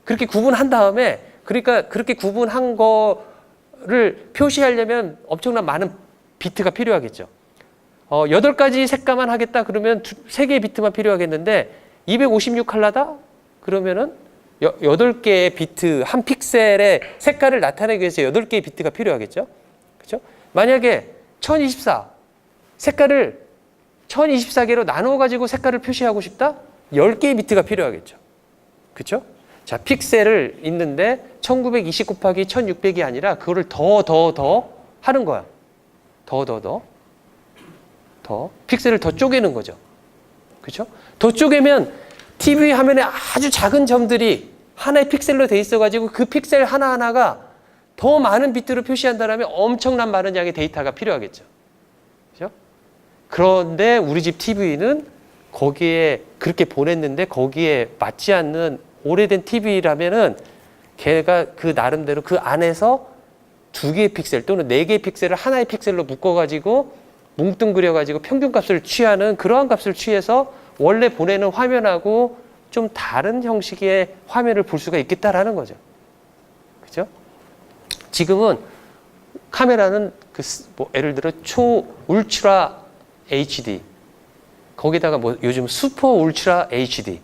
그렇게 구분한 다음에 그러니까 그렇게 구분한 거를 표시하려면 엄청난 많은 비트가 필요하겠죠. 8가지 색감만 하겠다 그러면 3개의 비트만 필요하겠는데 256 컬러다? 그러면은 8개의 비트, 한 픽셀의 색깔을 나타내기 위해서 8개의 비트가 필요하겠죠. 그렇죠? 만약에 1024 색깔을 1024개로 나누어 가지고 색깔을 표시하고 싶다? 10개의 비트가 필요하겠죠. 그렇죠? 자, 픽셀을 있는데 1920 곱하기 1600이 아니라 그거를 더 하는 거야. 더 픽셀을 더 쪼개는 거죠. 그렇죠? 더 쪼개면 TV 화면에 아주 작은 점들이 하나의 픽셀로 돼 있어가지고 그 픽셀 하나하나가 더 많은 비트로 표시한다면 엄청난 많은 양의 데이터가 필요하겠죠. 그렇죠? 그런데 우리 집 TV는 거기에 그렇게 보냈는데 거기에 맞지 않는 오래된 TV라면은 걔가 그 나름대로 그 안에서 2개의 픽셀 또는 4개의 픽셀을 하나의 픽셀로 묶어가지고 뭉뚱그려가지고 평균값을 취하는 그러한 값을 취해서 원래 보내는 화면하고 좀 다른 형식의 화면을 볼 수가 있겠다라는 거죠. 그죠? 지금은 카메라는 예를 들어 울트라 HD 거기다가 뭐 요즘 슈퍼 울트라 HD.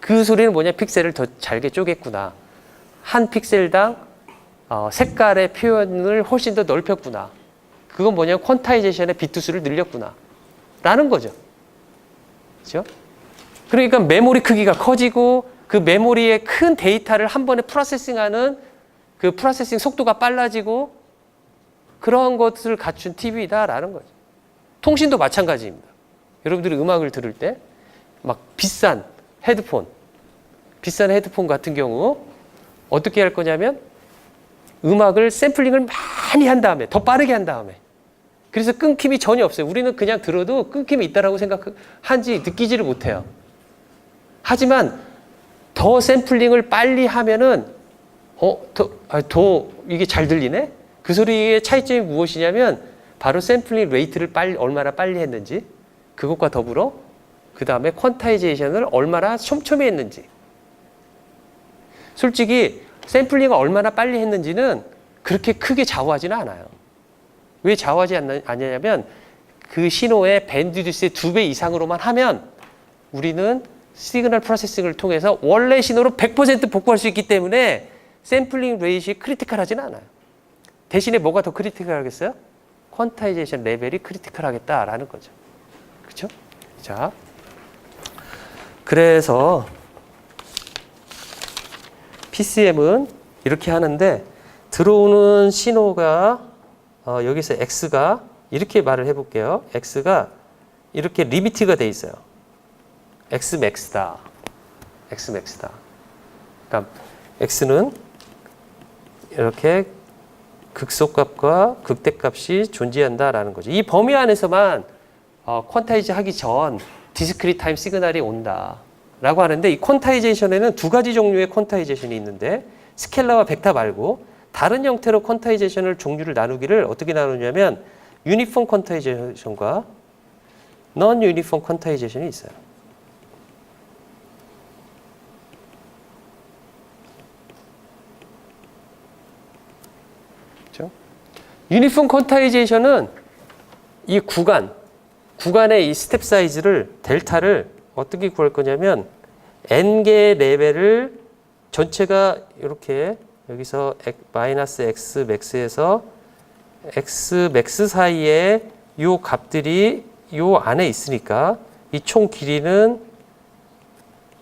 그 소리는 뭐냐? 픽셀을 더 잘게 쪼갰구나. 한 픽셀당 색깔의 표현을 훨씬 더 넓혔구나. 그건 뭐냐면 퀀타이제이션의 비트 수를 늘렸구나. 라는 거죠. 그렇죠? 그러니까 메모리 크기가 커지고 그 메모리에 큰 데이터를 한 번에 프로세싱하는 그 프로세싱 속도가 빨라지고 그런 것을 갖춘 TV다라는 거죠. 통신도 마찬가지입니다. 여러분들이 음악을 들을 때 막 비싼 헤드폰 같은 경우 어떻게 할 거냐면 음악을 샘플링을 많이 한 다음에 더 빠르게 한 다음에 그래서 끊김이 전혀 없어요. 우리는 그냥 들어도 끊김이 있다라고 생각한지 느끼지를 못해요. 하지만 더 샘플링을 빨리 하면은 더 이게 잘 들리네? 그 소리의 차이점이 무엇이냐면 바로 샘플링 레이트를 얼마나 빨리 했는지 그것과 더불어 그 다음에 퀀타이제이션을 얼마나 촘촘히 했는지. 솔직히 샘플링을 얼마나 빨리 했는지는 그렇게 크게 좌우하지는 않아요. 왜 좌우하지 않냐면 그 신호의 밴드위드스의 2배 이상으로만 하면 우리는 시그널 프로세싱을 통해서 원래 신호로 100% 복구할 수 있기 때문에 샘플링 레이트이 크리티컬하지는 않아요. 대신에 뭐가 더 크리티컬하겠어요? 퀀타이제이션 레벨이 크리티컬하겠다라는 거죠. 그렇죠? 자, 그래서 PCM은 이렇게 하는데 들어오는 신호가 여기서 X가 이렇게 말을 해볼게요. X가 이렇게 리미트가 돼 있어요. Xmax다. Xmax다. 그러니까 X는 이렇게 극소값과 극대값이 존재한다라는 거죠. 이 범위 안에서만 퀀타이즈 하기 전 디스크리트 타임 시그널이 온다라고 하는데 이 퀀타이제이션에는 두 가지 종류의 퀀타이제이션이 있는데 스켈라와 벡터 말고 다른 형태로 퀀타이제이션을 종류를 나누기를 어떻게 나누냐면 유니폼 퀀타이제이션과 non 유니폼 퀀타이제이션이 있어요. 그렇죠? 유니폼 퀀타이제이션은 이 구간의 이 스텝 사이즈를 델타를 어떻게 구할 거냐면 n개의 레벨을 전체가 이렇게 여기서 마이너스 x max에서 x max 사이에 요 값들이 요 안에 있으니까 이 총 길이는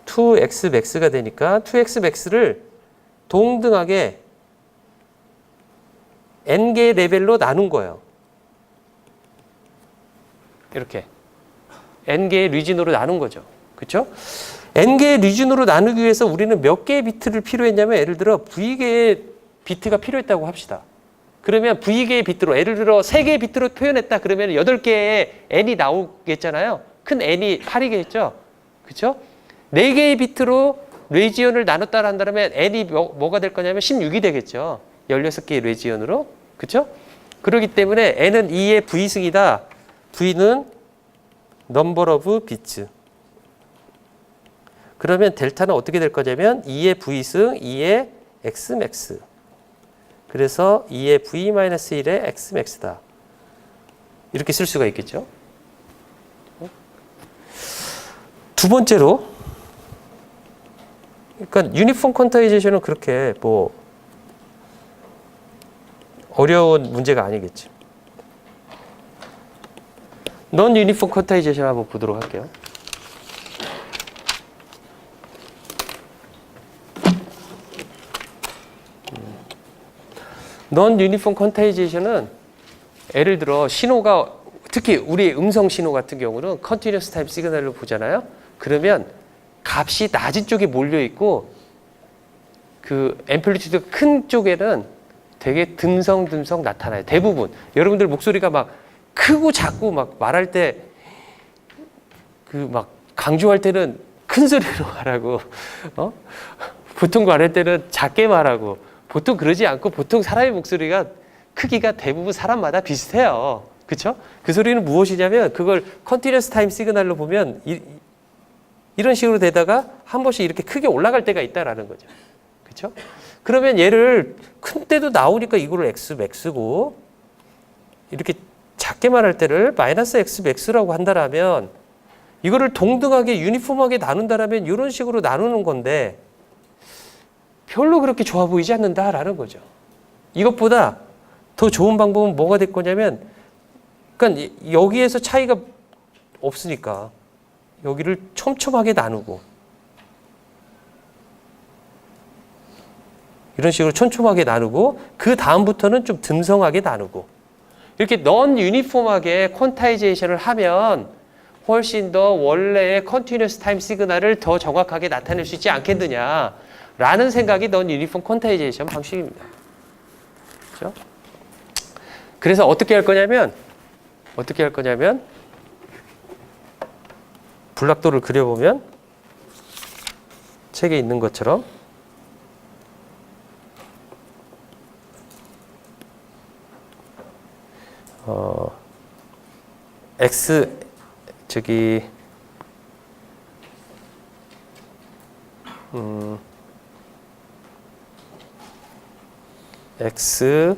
2x max가 되니까 2x max를 동등하게 n개의 레벨로 나눈 거예요. 이렇게 n개의 리진으로 나눈 거죠. 그렇죠? n개의 리진으로 나누기 위해서 우리는 몇 개의 비트를 필요했냐면 예를 들어 v개의 비트가 필요했다고 합시다. 그러면 v개의 비트로 예를 들어 3개의 비트로 표현했다 그러면 8개의 n이 나오겠잖아요. 큰 n이 8이겠죠. 그렇죠? 4개의 비트로 레지언을 나눴다 한다면 n이 뭐가 될 거냐면 16이 되겠죠. 16개의 레지언으로. 그렇죠? 그렇기 때문에 n은 2의 v승이다. v는 number of bits. 그러면 델타는 어떻게 될 거냐면 2의 v승, 2의 xmax. 그래서 2의 v-1의 xmax다. 이렇게 쓸 수가 있겠죠. 두 번째로, 그러니까 유니폼 퀀타이제이션은 그렇게 뭐 어려운 문제가 아니겠지. non 유니폼 퀀타이제이션 한번 보도록 할게요. non 유니폼 퀀타이제이션은 예를 들어 신호가 특히 우리 음성 신호 같은 경우는 컨티뉴어스 타임 시그널로 보잖아요. 그러면 값이 낮은 쪽에 몰려 있고 그 앰플리튜드가 큰 쪽에는 되게 듬성듬성 나타나요. 대부분 여러분들 목소리가 막 크고 작고 막 말할 때 그 막 강조할 때는 큰 소리로 말하고 보통 말할 때는 작게 말하고 보통 그러지 않고 보통 사람의 목소리가 크기가 대부분 사람마다 비슷해요. 그렇죠? 그 소리는 무엇이냐면 그걸 컨티뉴어스 타임 시그널로 보면 이런 식으로 되다가 한 번씩 이렇게 크게 올라갈 때가 있다라는 거죠. 그렇죠? 그러면 얘를 큰 때도 나오니까 이거를 x max고 이렇게 작게 말할 때를 마이너스 x max라고 한다라면 이거를 동등하게 유니폼하게 나눈다라면 이런 식으로 나누는 건데 별로 그렇게 좋아 보이지 않는다라는 거죠. 이것보다 더 좋은 방법은 뭐가 될 거냐면, 그러니까 여기에서 차이가 없으니까 여기를 촘촘하게 나누고, 이런 식으로 촘촘하게 나누고, 그 다음부터는 좀 듬성하게 나누고, 이렇게 넌 유니폼하게 퀀타이제이션을 하면 훨씬 더 원래의 컨티뉴어스 타임 시그널을 더 정확하게 나타낼 수 있지 않겠느냐라는 생각이 넌 유니폼 퀀타이제이션 방식입니다. 그렇죠? 그래서 어떻게 할 거냐면 블락도를 그려보면 책에 있는 것처럼 X X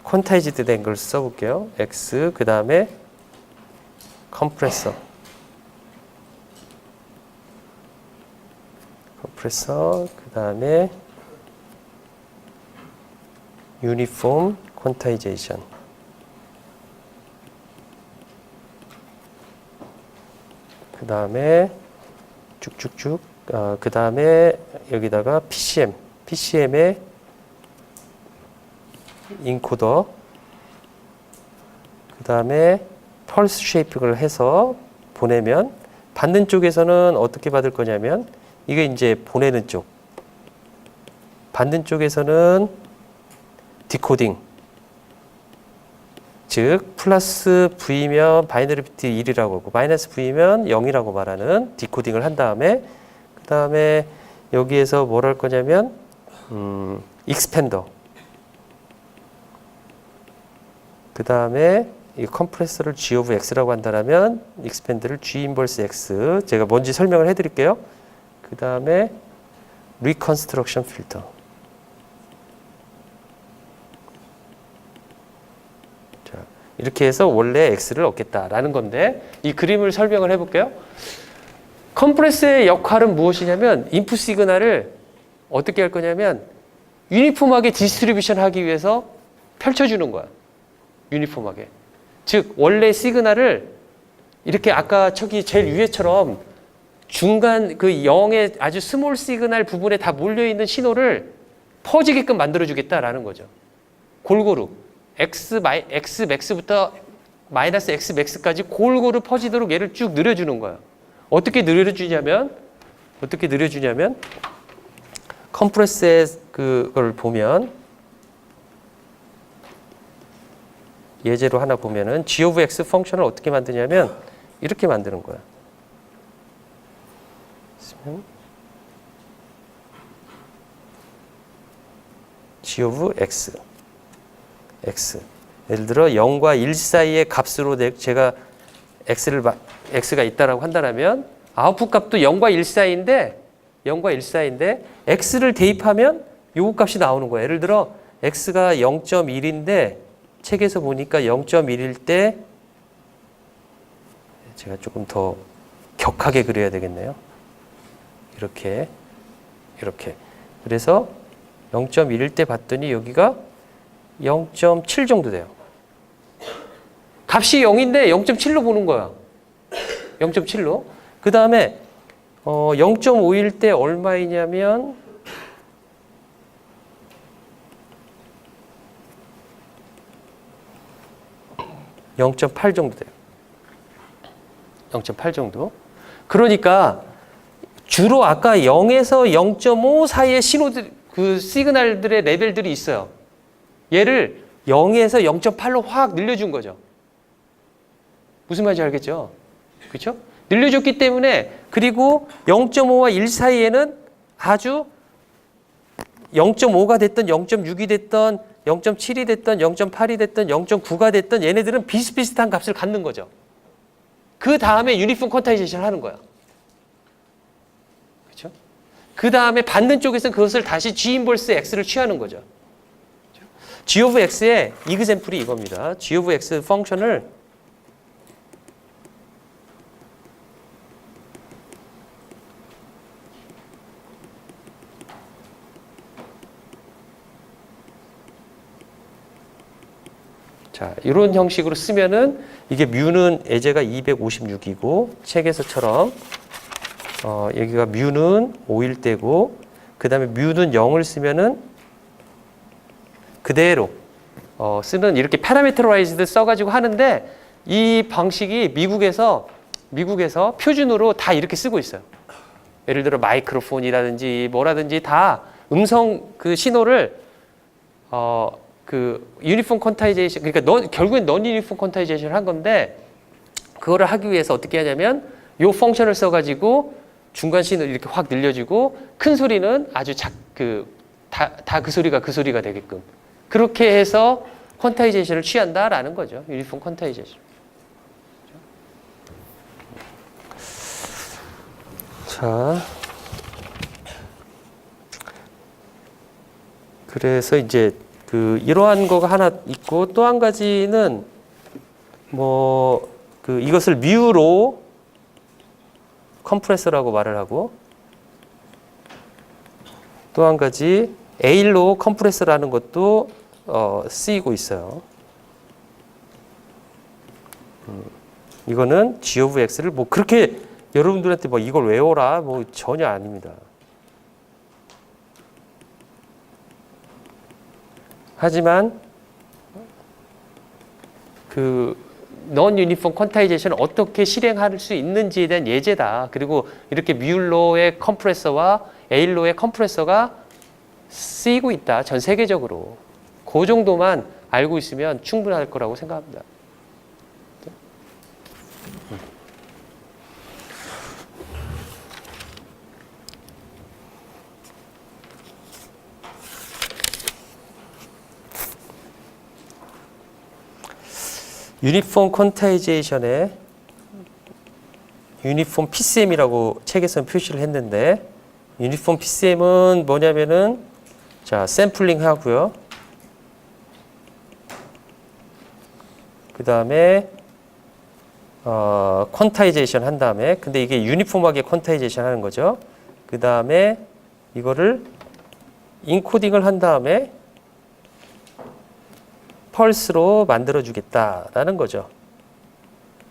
퀀타이즈드 된 걸 써볼게요. X 그 다음에 컴프레서 그 다음에 유니폼 퀀타이제이션, 그 다음에 쭉쭉쭉, 그 다음에 여기다가 PCM의 인코더, 그 다음에 펄스 쉐이핑을 해서 보내면, 받는 쪽에서는 어떻게 받을 거냐면, 이게 이제 보내는 쪽, 받는 쪽에서는 디코딩, 즉 플러스 V면 바이너리 비트 1이라고 하고 마이너스 V면 0이라고 말하는 디코딩을 한 다음에, 그 다음에 여기에서 뭘 할 거냐면 익스펜더, 그 다음에 이 컴프레서를 G of X라고 한다면 익스펜드를 G 인버스 X, 제가 뭔지 설명을 해드릴게요. 그 다음에 리컨스트럭션 필터, 자, 이렇게 해서 원래 X를 얻겠다라는 건데, 이 그림을 설명을 해볼게요. 컴프레서의 역할은 무엇이냐면, 인풋 시그널을 어떻게 할 거냐면 유니폼하게 디스트리뷰션 하기 위해서 펼쳐주는 거야. 유니폼하게. 즉 원래 시그널을 이렇게 아까 저기 제일 위에처럼 중간 그 0의 아주 스몰 시그널 부분에 다 몰려있는 신호를 퍼지게끔 만들어주겠다라는 거죠. 골고루 X max부터 마이너스 X max까지 골고루 퍼지도록 얘를 쭉 늘려주는 거예요. 어떻게 늘려주냐면 컴프레스의 그걸 보면, 예제로 하나 보면은 G of X 펑션을 어떻게 만드냐면 이렇게 만드는 거야. G of X. 예를 들어 0과 1 사이의 값으로 제가 X가 있다라고 한다면 아웃풋 값도 0과 1 사이인데 X를 대입하면 요거 값이 나오는 거예요. 예를 들어 X가 0.1인데 책에서 보니까 0.1일 때, 제가 조금 더 격하게 그려야 되겠네요. 이렇게. 그래서 0.1일 때 봤더니 여기가 0.7 정도 돼요. 값이 0인데 0.7로 보는 거야. 0.7로. 그 다음에 0.5일 때 얼마이냐면 0.8 정도 돼요. 0.8 정도. 그러니까 주로 아까 0에서 0.5 사이의 신호들, 그 시그널들의 레벨들이 있어요. 얘를 0에서 0.8로 확 늘려준 거죠. 무슨 말인지 알겠죠? 그렇죠? 늘려줬기 때문에, 그리고 0.5와 1 사이에는 아주 0.5가 됐든 0.6이 됐든 0.7이 됐든 0.8이 됐든 0.9가 됐든 얘네들은 비슷비슷한 값을 갖는 거죠. 그 다음에 유니폼 퀀타이제이션 하는 거야. 그렇죠? 그 다음에 받는 쪽에서는 그것을 다시 G 인버스 X를 취하는 거죠. G of X의 이그샘플이 이겁니다. G of X 펑션을 자, 이런 형식으로 쓰면은 이게 뮤는 예제가 256이고 책에서처럼 여기가 뮤는 5일 때고 그 다음에 뮤는 0을 쓰면은 그대로 쓰는 이렇게 파라미터라이즈드 써가지고 하는데 이 방식이 미국에서 표준으로 다 이렇게 쓰고 있어요. 예를 들어 마이크로폰이라든지 뭐라든지 다 음성 그 신호를 그 유니폼 퀀타이제이션 그러니까 결국엔 넌 유니폼 퀀타이제이션을 한 건데 그거를 하기 위해서 어떻게 하냐면 요 펑션을 써가지고 중간 신호를 이렇게 확 늘려주고 큰 소리는 아주 다 그 소리가 되게끔 그렇게 해서 퀀타이제이션을 취한다라는 거죠. 유니폼 퀀타이제이션. 자, 그래서 이제 이러한 거가 하나 있고 또 한 가지는 이것을 뮤로 컴프레서라고 말을 하고 또 한 가지 A로 컴프레서라는 것도 쓰이고 있어요. 이거는 G of X를 그렇게 여러분들한테 이걸 외워라 전혀 아닙니다. 하지만 non uniform quantization 어떻게 실행할 수 있는지에 대한 예제다. 그리고 이렇게 뮬러의 컴프레서와 에일러의 컴프레서가 쓰이고 있다. 전 세계적으로. 그 정도만 알고 있으면 충분할 거라고 생각합니다. 유니폼 퀀타이제이션에 유니폼 PCM이라고 책에서는 표시를 했는데 유니폼 PCM은 뭐냐면은 자 샘플링 하고요. 그 다음에 퀀타이제이션 한 다음에 근데 이게 유니폼하게 퀀타이제이션 하는 거죠. 그 다음에 이거를 인코딩을 한 다음에 펄스로 만들어 주겠다라는 거죠.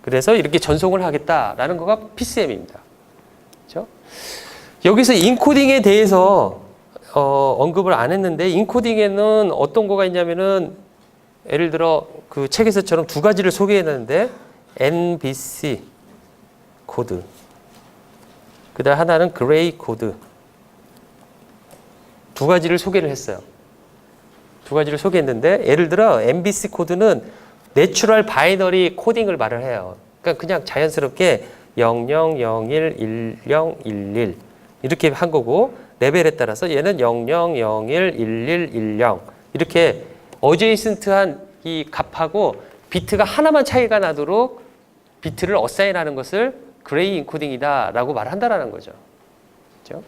그래서 이렇게 전송을 하겠다라는 거가 PCM입니다. 그렇죠? 여기서 인코딩에 대해서 언급을 안 했는데 인코딩에는 어떤 거가 있냐면은 예를 들어 그 책에서처럼 두 가지를 소개했는데 NBC 코드 그다음 하나는 그레이 코드 두 가지를 소개를 했어요. 두 가지를 소개했는데 예를 들어 MBC 코드는 내추럴 바이너리 코딩을 말을 해요. 그러니까 그냥 자연스럽게 0001 1011 이렇게 한 거고 레벨에 따라서 얘는 0001 1110 이렇게 어제이슨트한 이 값하고 비트가 하나만 차이가 나도록 비트를 어사인하는 것을 그레이 인코딩이다라고 말한다라는 거죠. 그렇죠?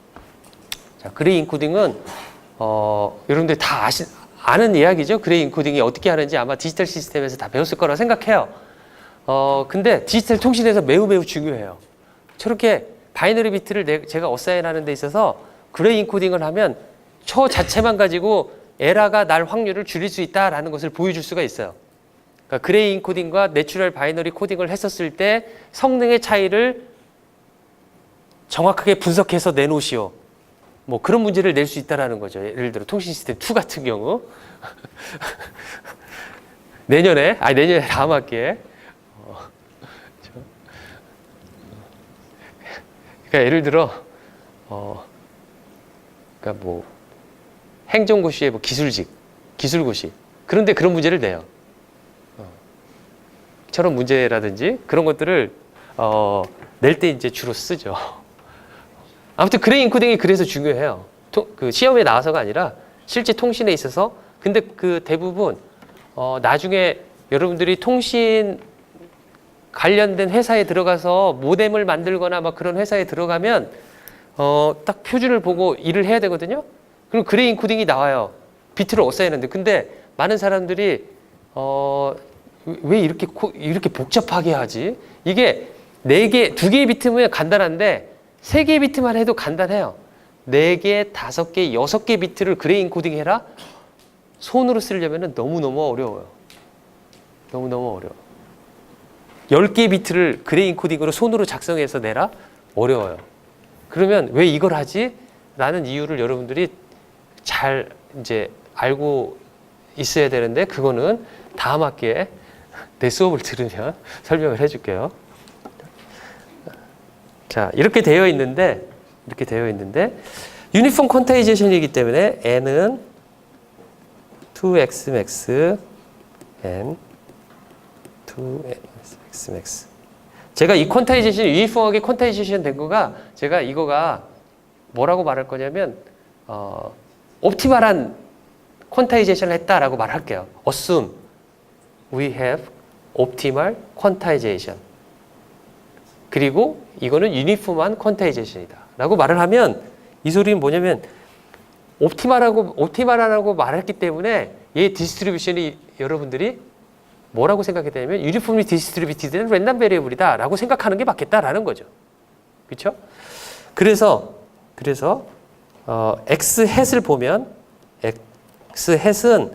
자, 그레이 인코딩은 여러분들 다 아는 이야기죠. 그레이 인코딩이 어떻게 하는지 아마 디지털 시스템에서 다 배웠을 거라 생각해요. 근데 디지털 통신에서 매우 중요해요. 저렇게 바이너리 비트를 제가 어사인하는 데 있어서 그레이 인코딩을 하면 저 자체만 가지고 에러가 날 확률을 줄일 수 있다라는 것을 보여줄 수가 있어요. 그러니까 그레이 인코딩과 내추럴 바이너리 코딩을 했었을 때 성능의 차이를 정확하게 분석해서 내놓으시오. 그런 문제를 낼 수 있다라는 거죠. 예를 들어 통신 시스템 2 같은 경우 내년에 다음 학기에 그러니까 예를 들어 그러니까 행정고시에 기술고시 그런데 그런 문제를 내요. 저런 문제라든지 그런 것들을 낼 때 이제 주로 쓰죠. 아무튼 그레이 인코딩이 그래서 중요해요. 그 시험에 나와서가 아니라 실제 통신에 있어서. 근데 그 대부분 나중에 여러분들이 통신 관련된 회사에 들어가서 모뎀을 만들거나 그런 회사에 들어가면 딱 표준을 보고 일을 해야 되거든요. 그럼 그레이 인코딩이 나와요. 비트를 어사이는데. 근데 많은 사람들이 왜 이렇게 복잡하게 하지? 이게 2개의 비트면 간단한데 3개의 비트만 해도 간단해요. 4개, 5개, 6개 비트를 그레이 인코딩 해라? 손으로 쓰려면 너무너무 어려워요. 너무너무 어려워. 10개의 비트를 그레이 인코딩으로 손으로 작성해서 내라? 어려워요. 그러면 왜 이걸 하지? 라는 이유를 여러분들이 잘 이제 알고 있어야 되는데, 그거는 다음 학기에 내 수업을 들으면 설명을 해줄게요. 자, 이렇게 되어 있는데 유니폼 퀀타이제이션이기 때문에 n은 2x max n 2x max. 제가 이 퀀타이제이션, 유니폼하게 퀀타이제이션 된 거가, 제가 이거가 뭐라고 말할 거냐면 옵티멀한 퀀타이제이션을 했다라고 말할게요. Assume we have optimal quantization. 그리고 이거는 유니폼한 퀀타이제이션이다 라고 말을 하면, 이 소리는 뭐냐면 옵티멀하라고 말했기 때문에 얘 디스트리뷰션이 여러분들이 뭐라고 생각해야 되냐면 유니폼리 디스트리뷰티드는 랜덤 베리어블이다 라고 생각하는 게 맞겠다라는 거죠. 그렇죠? 그래서 x 햇을 보면 x 햇은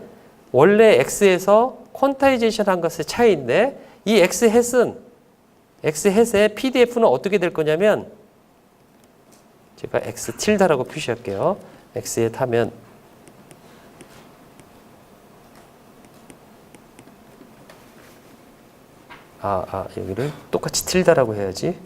원래 x에서 퀀타이제이션 한 것의 차이인데, 이 x 햇의 PDF는 어떻게 될 거냐면, 제가 x 틸다라고 표시할게요. x에 타면 여기를 똑같이 틸다라고 해야지.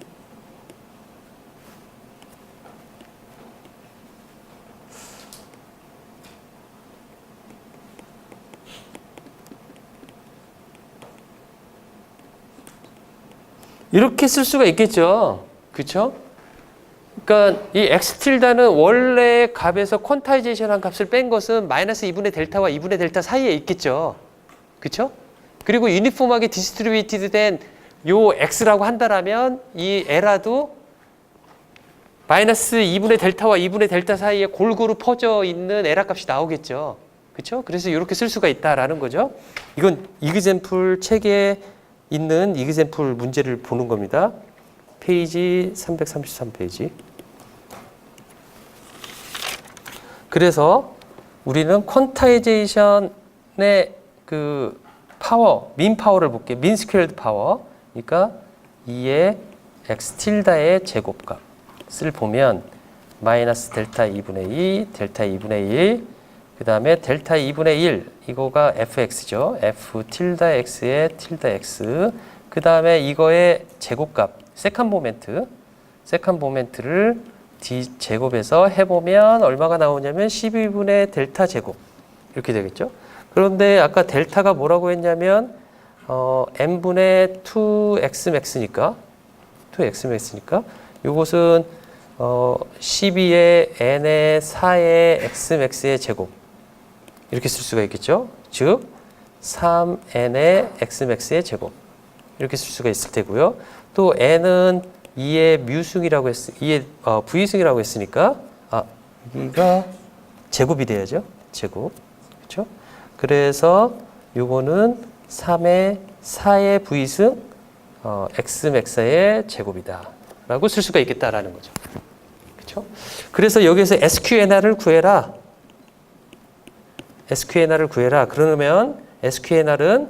이렇게 쓸 수가 있겠죠. 그렇죠? 그러니까 이 x 틸다는 원래 값에서 퀀타이제이션 한 값을 뺀 것은 마이너스 2분의 델타와 2분의 델타 사이에 있겠죠. 그렇죠? 그리고 유니폼하게 디스트리뷰티드 된 요 x라고 한다라면 이 에라도 마이너스 2분의 델타와 2분의 델타 사이에 골고루 퍼져 있는 에라 값이 나오겠죠. 그렇죠? 그래서 이렇게 쓸 수가 있다라는 거죠. 이건 이그젬플 책에 있는 이그젬플 문제를 보는 겁니다. 페이지 333페이지. 그래서 우리는 퀀타이제이션의 그 파워, 민 파워를 볼게요. 민 스퀘어드 파워. 그러니까 2의 x 틸다의 제곱값을 보면 마이너스 델타 2분의 2, 델타 2분의 1, 그 다음에 델타 2분의 1, 이거가 fx죠. f 틸다 x의 틸다 x. 그 다음에 이거의 제곱값, 세컨 모멘트를 d 제곱에서 해보면 얼마가 나오냐면 12분의 델타 제곱. 이렇게 되겠죠. 그런데 아까 델타가 뭐라고 했냐면 n분의 2x max니까 이것은 12의 n의 4의 x max의 제곱 이렇게 쓸 수가 있겠죠. 즉 3n의 x max의 제곱 이렇게 쓸 수가 있을 테고요. 또 n은 2의 뮤승이라고 2의 v승이라고 했으니까 여기가 제곱이 돼야죠. 제곱. 그렇죠? 그래서 요거는 3의 4의 v승 x max의 제곱이다 라고 쓸 수가 있겠다라는 거죠. 그렇죠? 그래서 여기서 SQNR을 구해라. 그러면 SQNR은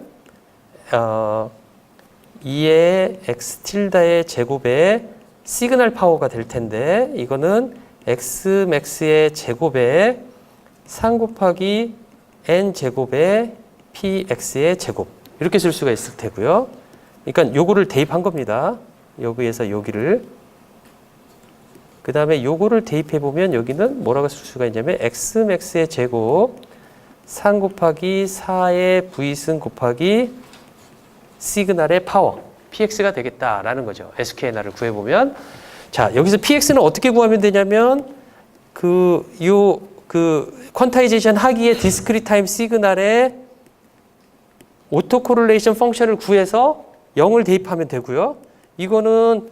2의 x 틸다의 제곱의 시그널 파워가 될 텐데, 이거는 x max의 제곱에 3 곱하기 n 제곱의 px의 제곱 이렇게 쓸 수가 있을 테고요. 그러니까 요거를 대입한 겁니다. 여기에서 여기를. 그 다음에 요거를 대입해 보면 여기는 뭐라고 쓸 수가 있냐면 x max의 제곱 3 곱하기 4의 v승 곱하기 시그널의 파워 px가 되겠다라는 거죠. SQNR을 구해보면, 자 여기서 px는 어떻게 구하면 되냐면 퀀타이제이션 하기에 디스크리트 타임 시그널의 오토 코릴레이션 펑션을 구해서 0을 대입하면 되고요. 이거는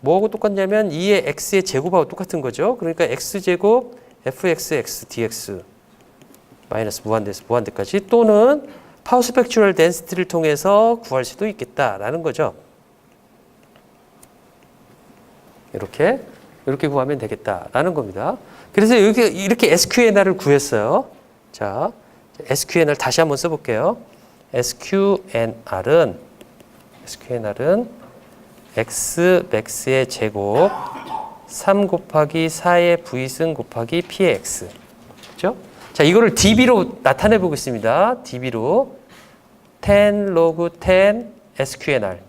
뭐하고 똑같냐면 2의 x의 제곱하고 똑같은 거죠. 그러니까 x제곱 fxx dx 마이너스 무한대까지, 또는 파워 스펙츄럴 덴시티를 통해서 구할 수도 있겠다라는 거죠. 이렇게 구하면 되겠다라는 겁니다. 그래서 이렇게 SQNR을 구했어요. 자, SQNR 다시 한번 써볼게요. SQNR은 X max의 제곱 3 곱하기 4의 V승 곱하기 P의 X. 그죠? 자, 이거를 dB로 나타내 보겠습니다. dB로 10 log 10 SQNR를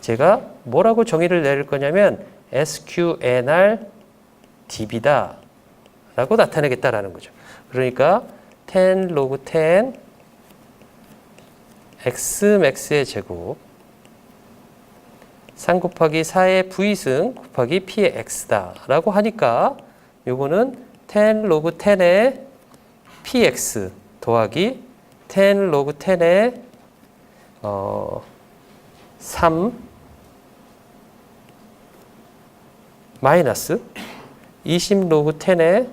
제가 뭐라고 정의를 내릴 거냐면 SQNR dB다 라고 나타내겠다라는 거죠. 그러니까 10 log 10 X max의 제곱 3 곱하기 4의 V승 곱하기 P의 X다 라고 하니까 요거는 10 log 10의 PX 더하기 10 log 10의 3 마이너스 20 log 10의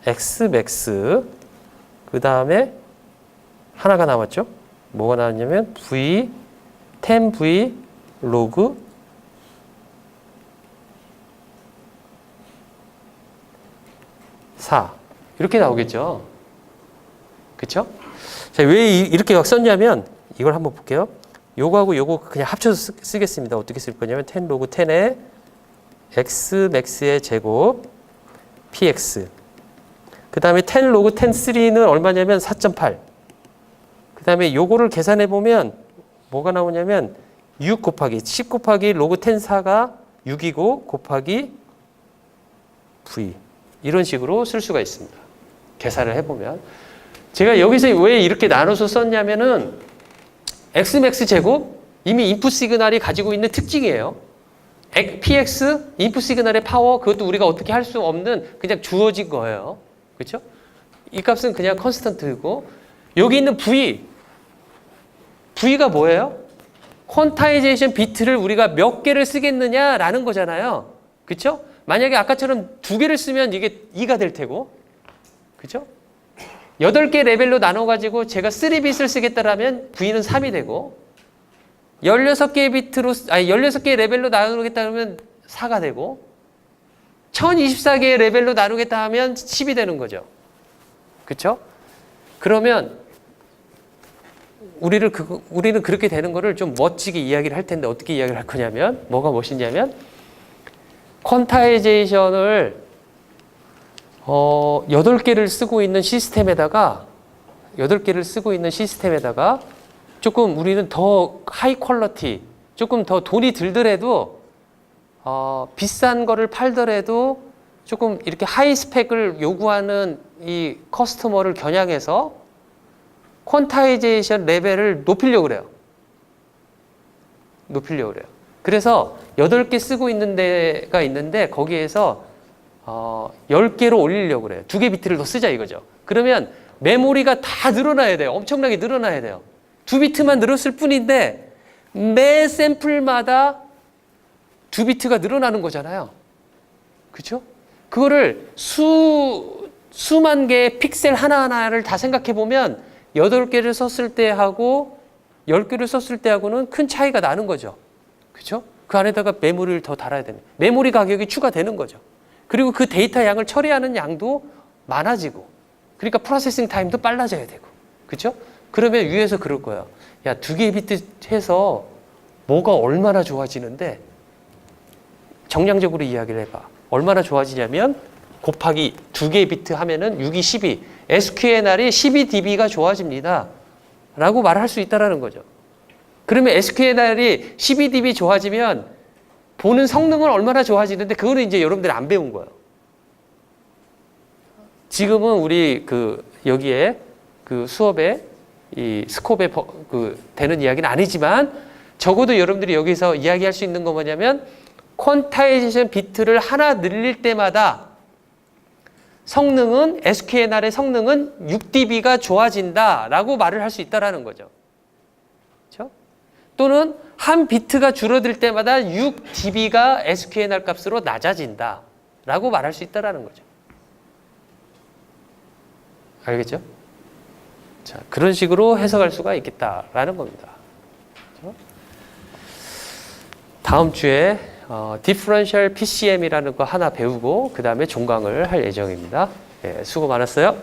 X max 그 다음에 하나가 남았죠. 뭐가 나왔냐면 V 10V log 4 이렇게 나오겠죠. 그쵸? 자, 왜 이렇게 막 썼냐면 이걸 한번 볼게요. 요거하고 요거 그냥 합쳐서 쓰겠습니다. 어떻게 쓸 거냐면 10 log 10의 X max의 제곱 PX 그 다음에 10 log 10 3는 얼마냐면 4.8 그 다음에 요거를 계산해 보면 뭐가 나오냐면 6 곱하기 10 곱하기 log 10 4가 6이고 곱하기 V 이런 식으로 쓸 수가 있습니다. 계산을 해보면 제가 여기서 왜 이렇게 나눠서 썼냐면은 Xmax 제곱 이미 인풋 시그널이 가지고 있는 특징이에요. PX 인풋 시그널의 파워 그것도 우리가 어떻게 할 수 없는 그냥 주어진 거예요. 그렇죠? 이 값은 그냥 컨스턴트고 여기 있는 V가 뭐예요? 퀀타이제이션 비트를 우리가 몇 개를 쓰겠느냐라는 거잖아요. 그렇죠? 만약에 아까처럼 2개를 쓰면 이게 2가 될 테고 그렇죠? 8개 레벨로 나눠가지고 제가 3bit을 쓰겠다라면 V는 3이 되고 16개 레벨로 나누겠다 하면 4가 되고 1024개의 레벨로 나누겠다 하면 10이 되는 거죠. 그렇죠? 그러면 우리는 그렇게 되는 거를 좀 멋지게 이야기를 할 텐데 어떻게 이야기를 할 거냐면 뭐가 멋있냐면 퀀타이제이션을 8개를 쓰고 있는 시스템에다가 조금 우리는 더 하이 퀄러티, 조금 더 돈이 들더라도 비싼 거를 팔더라도 조금 이렇게 하이 스펙을 요구하는 이 커스터머를 겨냥해서 퀀타이제이션 레벨을 높이려고 그래요. 그래서 8개 쓰고 있는 데가 있는데 거기에서 10개로 올리려고 그래요. 2개 비트를 더 쓰자 이거죠. 그러면 메모리가 다 늘어나야 돼요. 엄청나게 늘어나야 돼요. 2비트만 늘었을 뿐인데 매 샘플마다 2비트가 늘어나는 거잖아요. 그렇죠? 그거를 수만 개의 픽셀 하나하나를 다 생각해 보면 8개를 썼을 때하고 10개를 썼을 때하고는 큰 차이가 나는 거죠. 그렇죠? 그 안에다가 메모리를 더 달아야 되는 메모리 가격이 추가되는 거죠. 그리고 그 데이터 양을 처리하는 양도 많아지고 그러니까 프로세싱 타임도 빨라져야 되고 그렇죠? 그러면 위에서 그럴 거예요. 야, 2개의 비트 해서 뭐가 얼마나 좋아지는데 정량적으로 이야기를 해봐. 얼마나 좋아지냐면 곱하기 2개의 비트 하면은 6이 12 SQNR이 12dB가 좋아집니다. 라고 말할 수 있다는 거죠. 그러면 SQNR이 12dB 좋아지면 보는 성능은 얼마나 좋아지는데 그거는 이제 여러분들이 안 배운 거예요. 지금은 우리 여기에 수업에 이 스코프에 되는 이야기는 아니지만 적어도 여러분들이 여기서 이야기할 수 있는 건 뭐냐면 퀀타이제이션 비트를 하나 늘릴 때마다 성능은 SQNR의 성능은 6dB가 좋아진다라고 말을 할 수 있다라는 거죠. 그렇죠? 또는 한 비트가 줄어들 때마다 6dB가 SQNR 값으로 낮아진다라고 말할 수 있다라는 거죠. 알겠죠? 자, 그런 식으로 해석할 수가 있겠다라는 겁니다. 그렇죠? 다음 주에 디퍼런셜 PCM이라는 거 하나 배우고 그 다음에 종강을 할 예정입니다. 예, 수고 많았어요.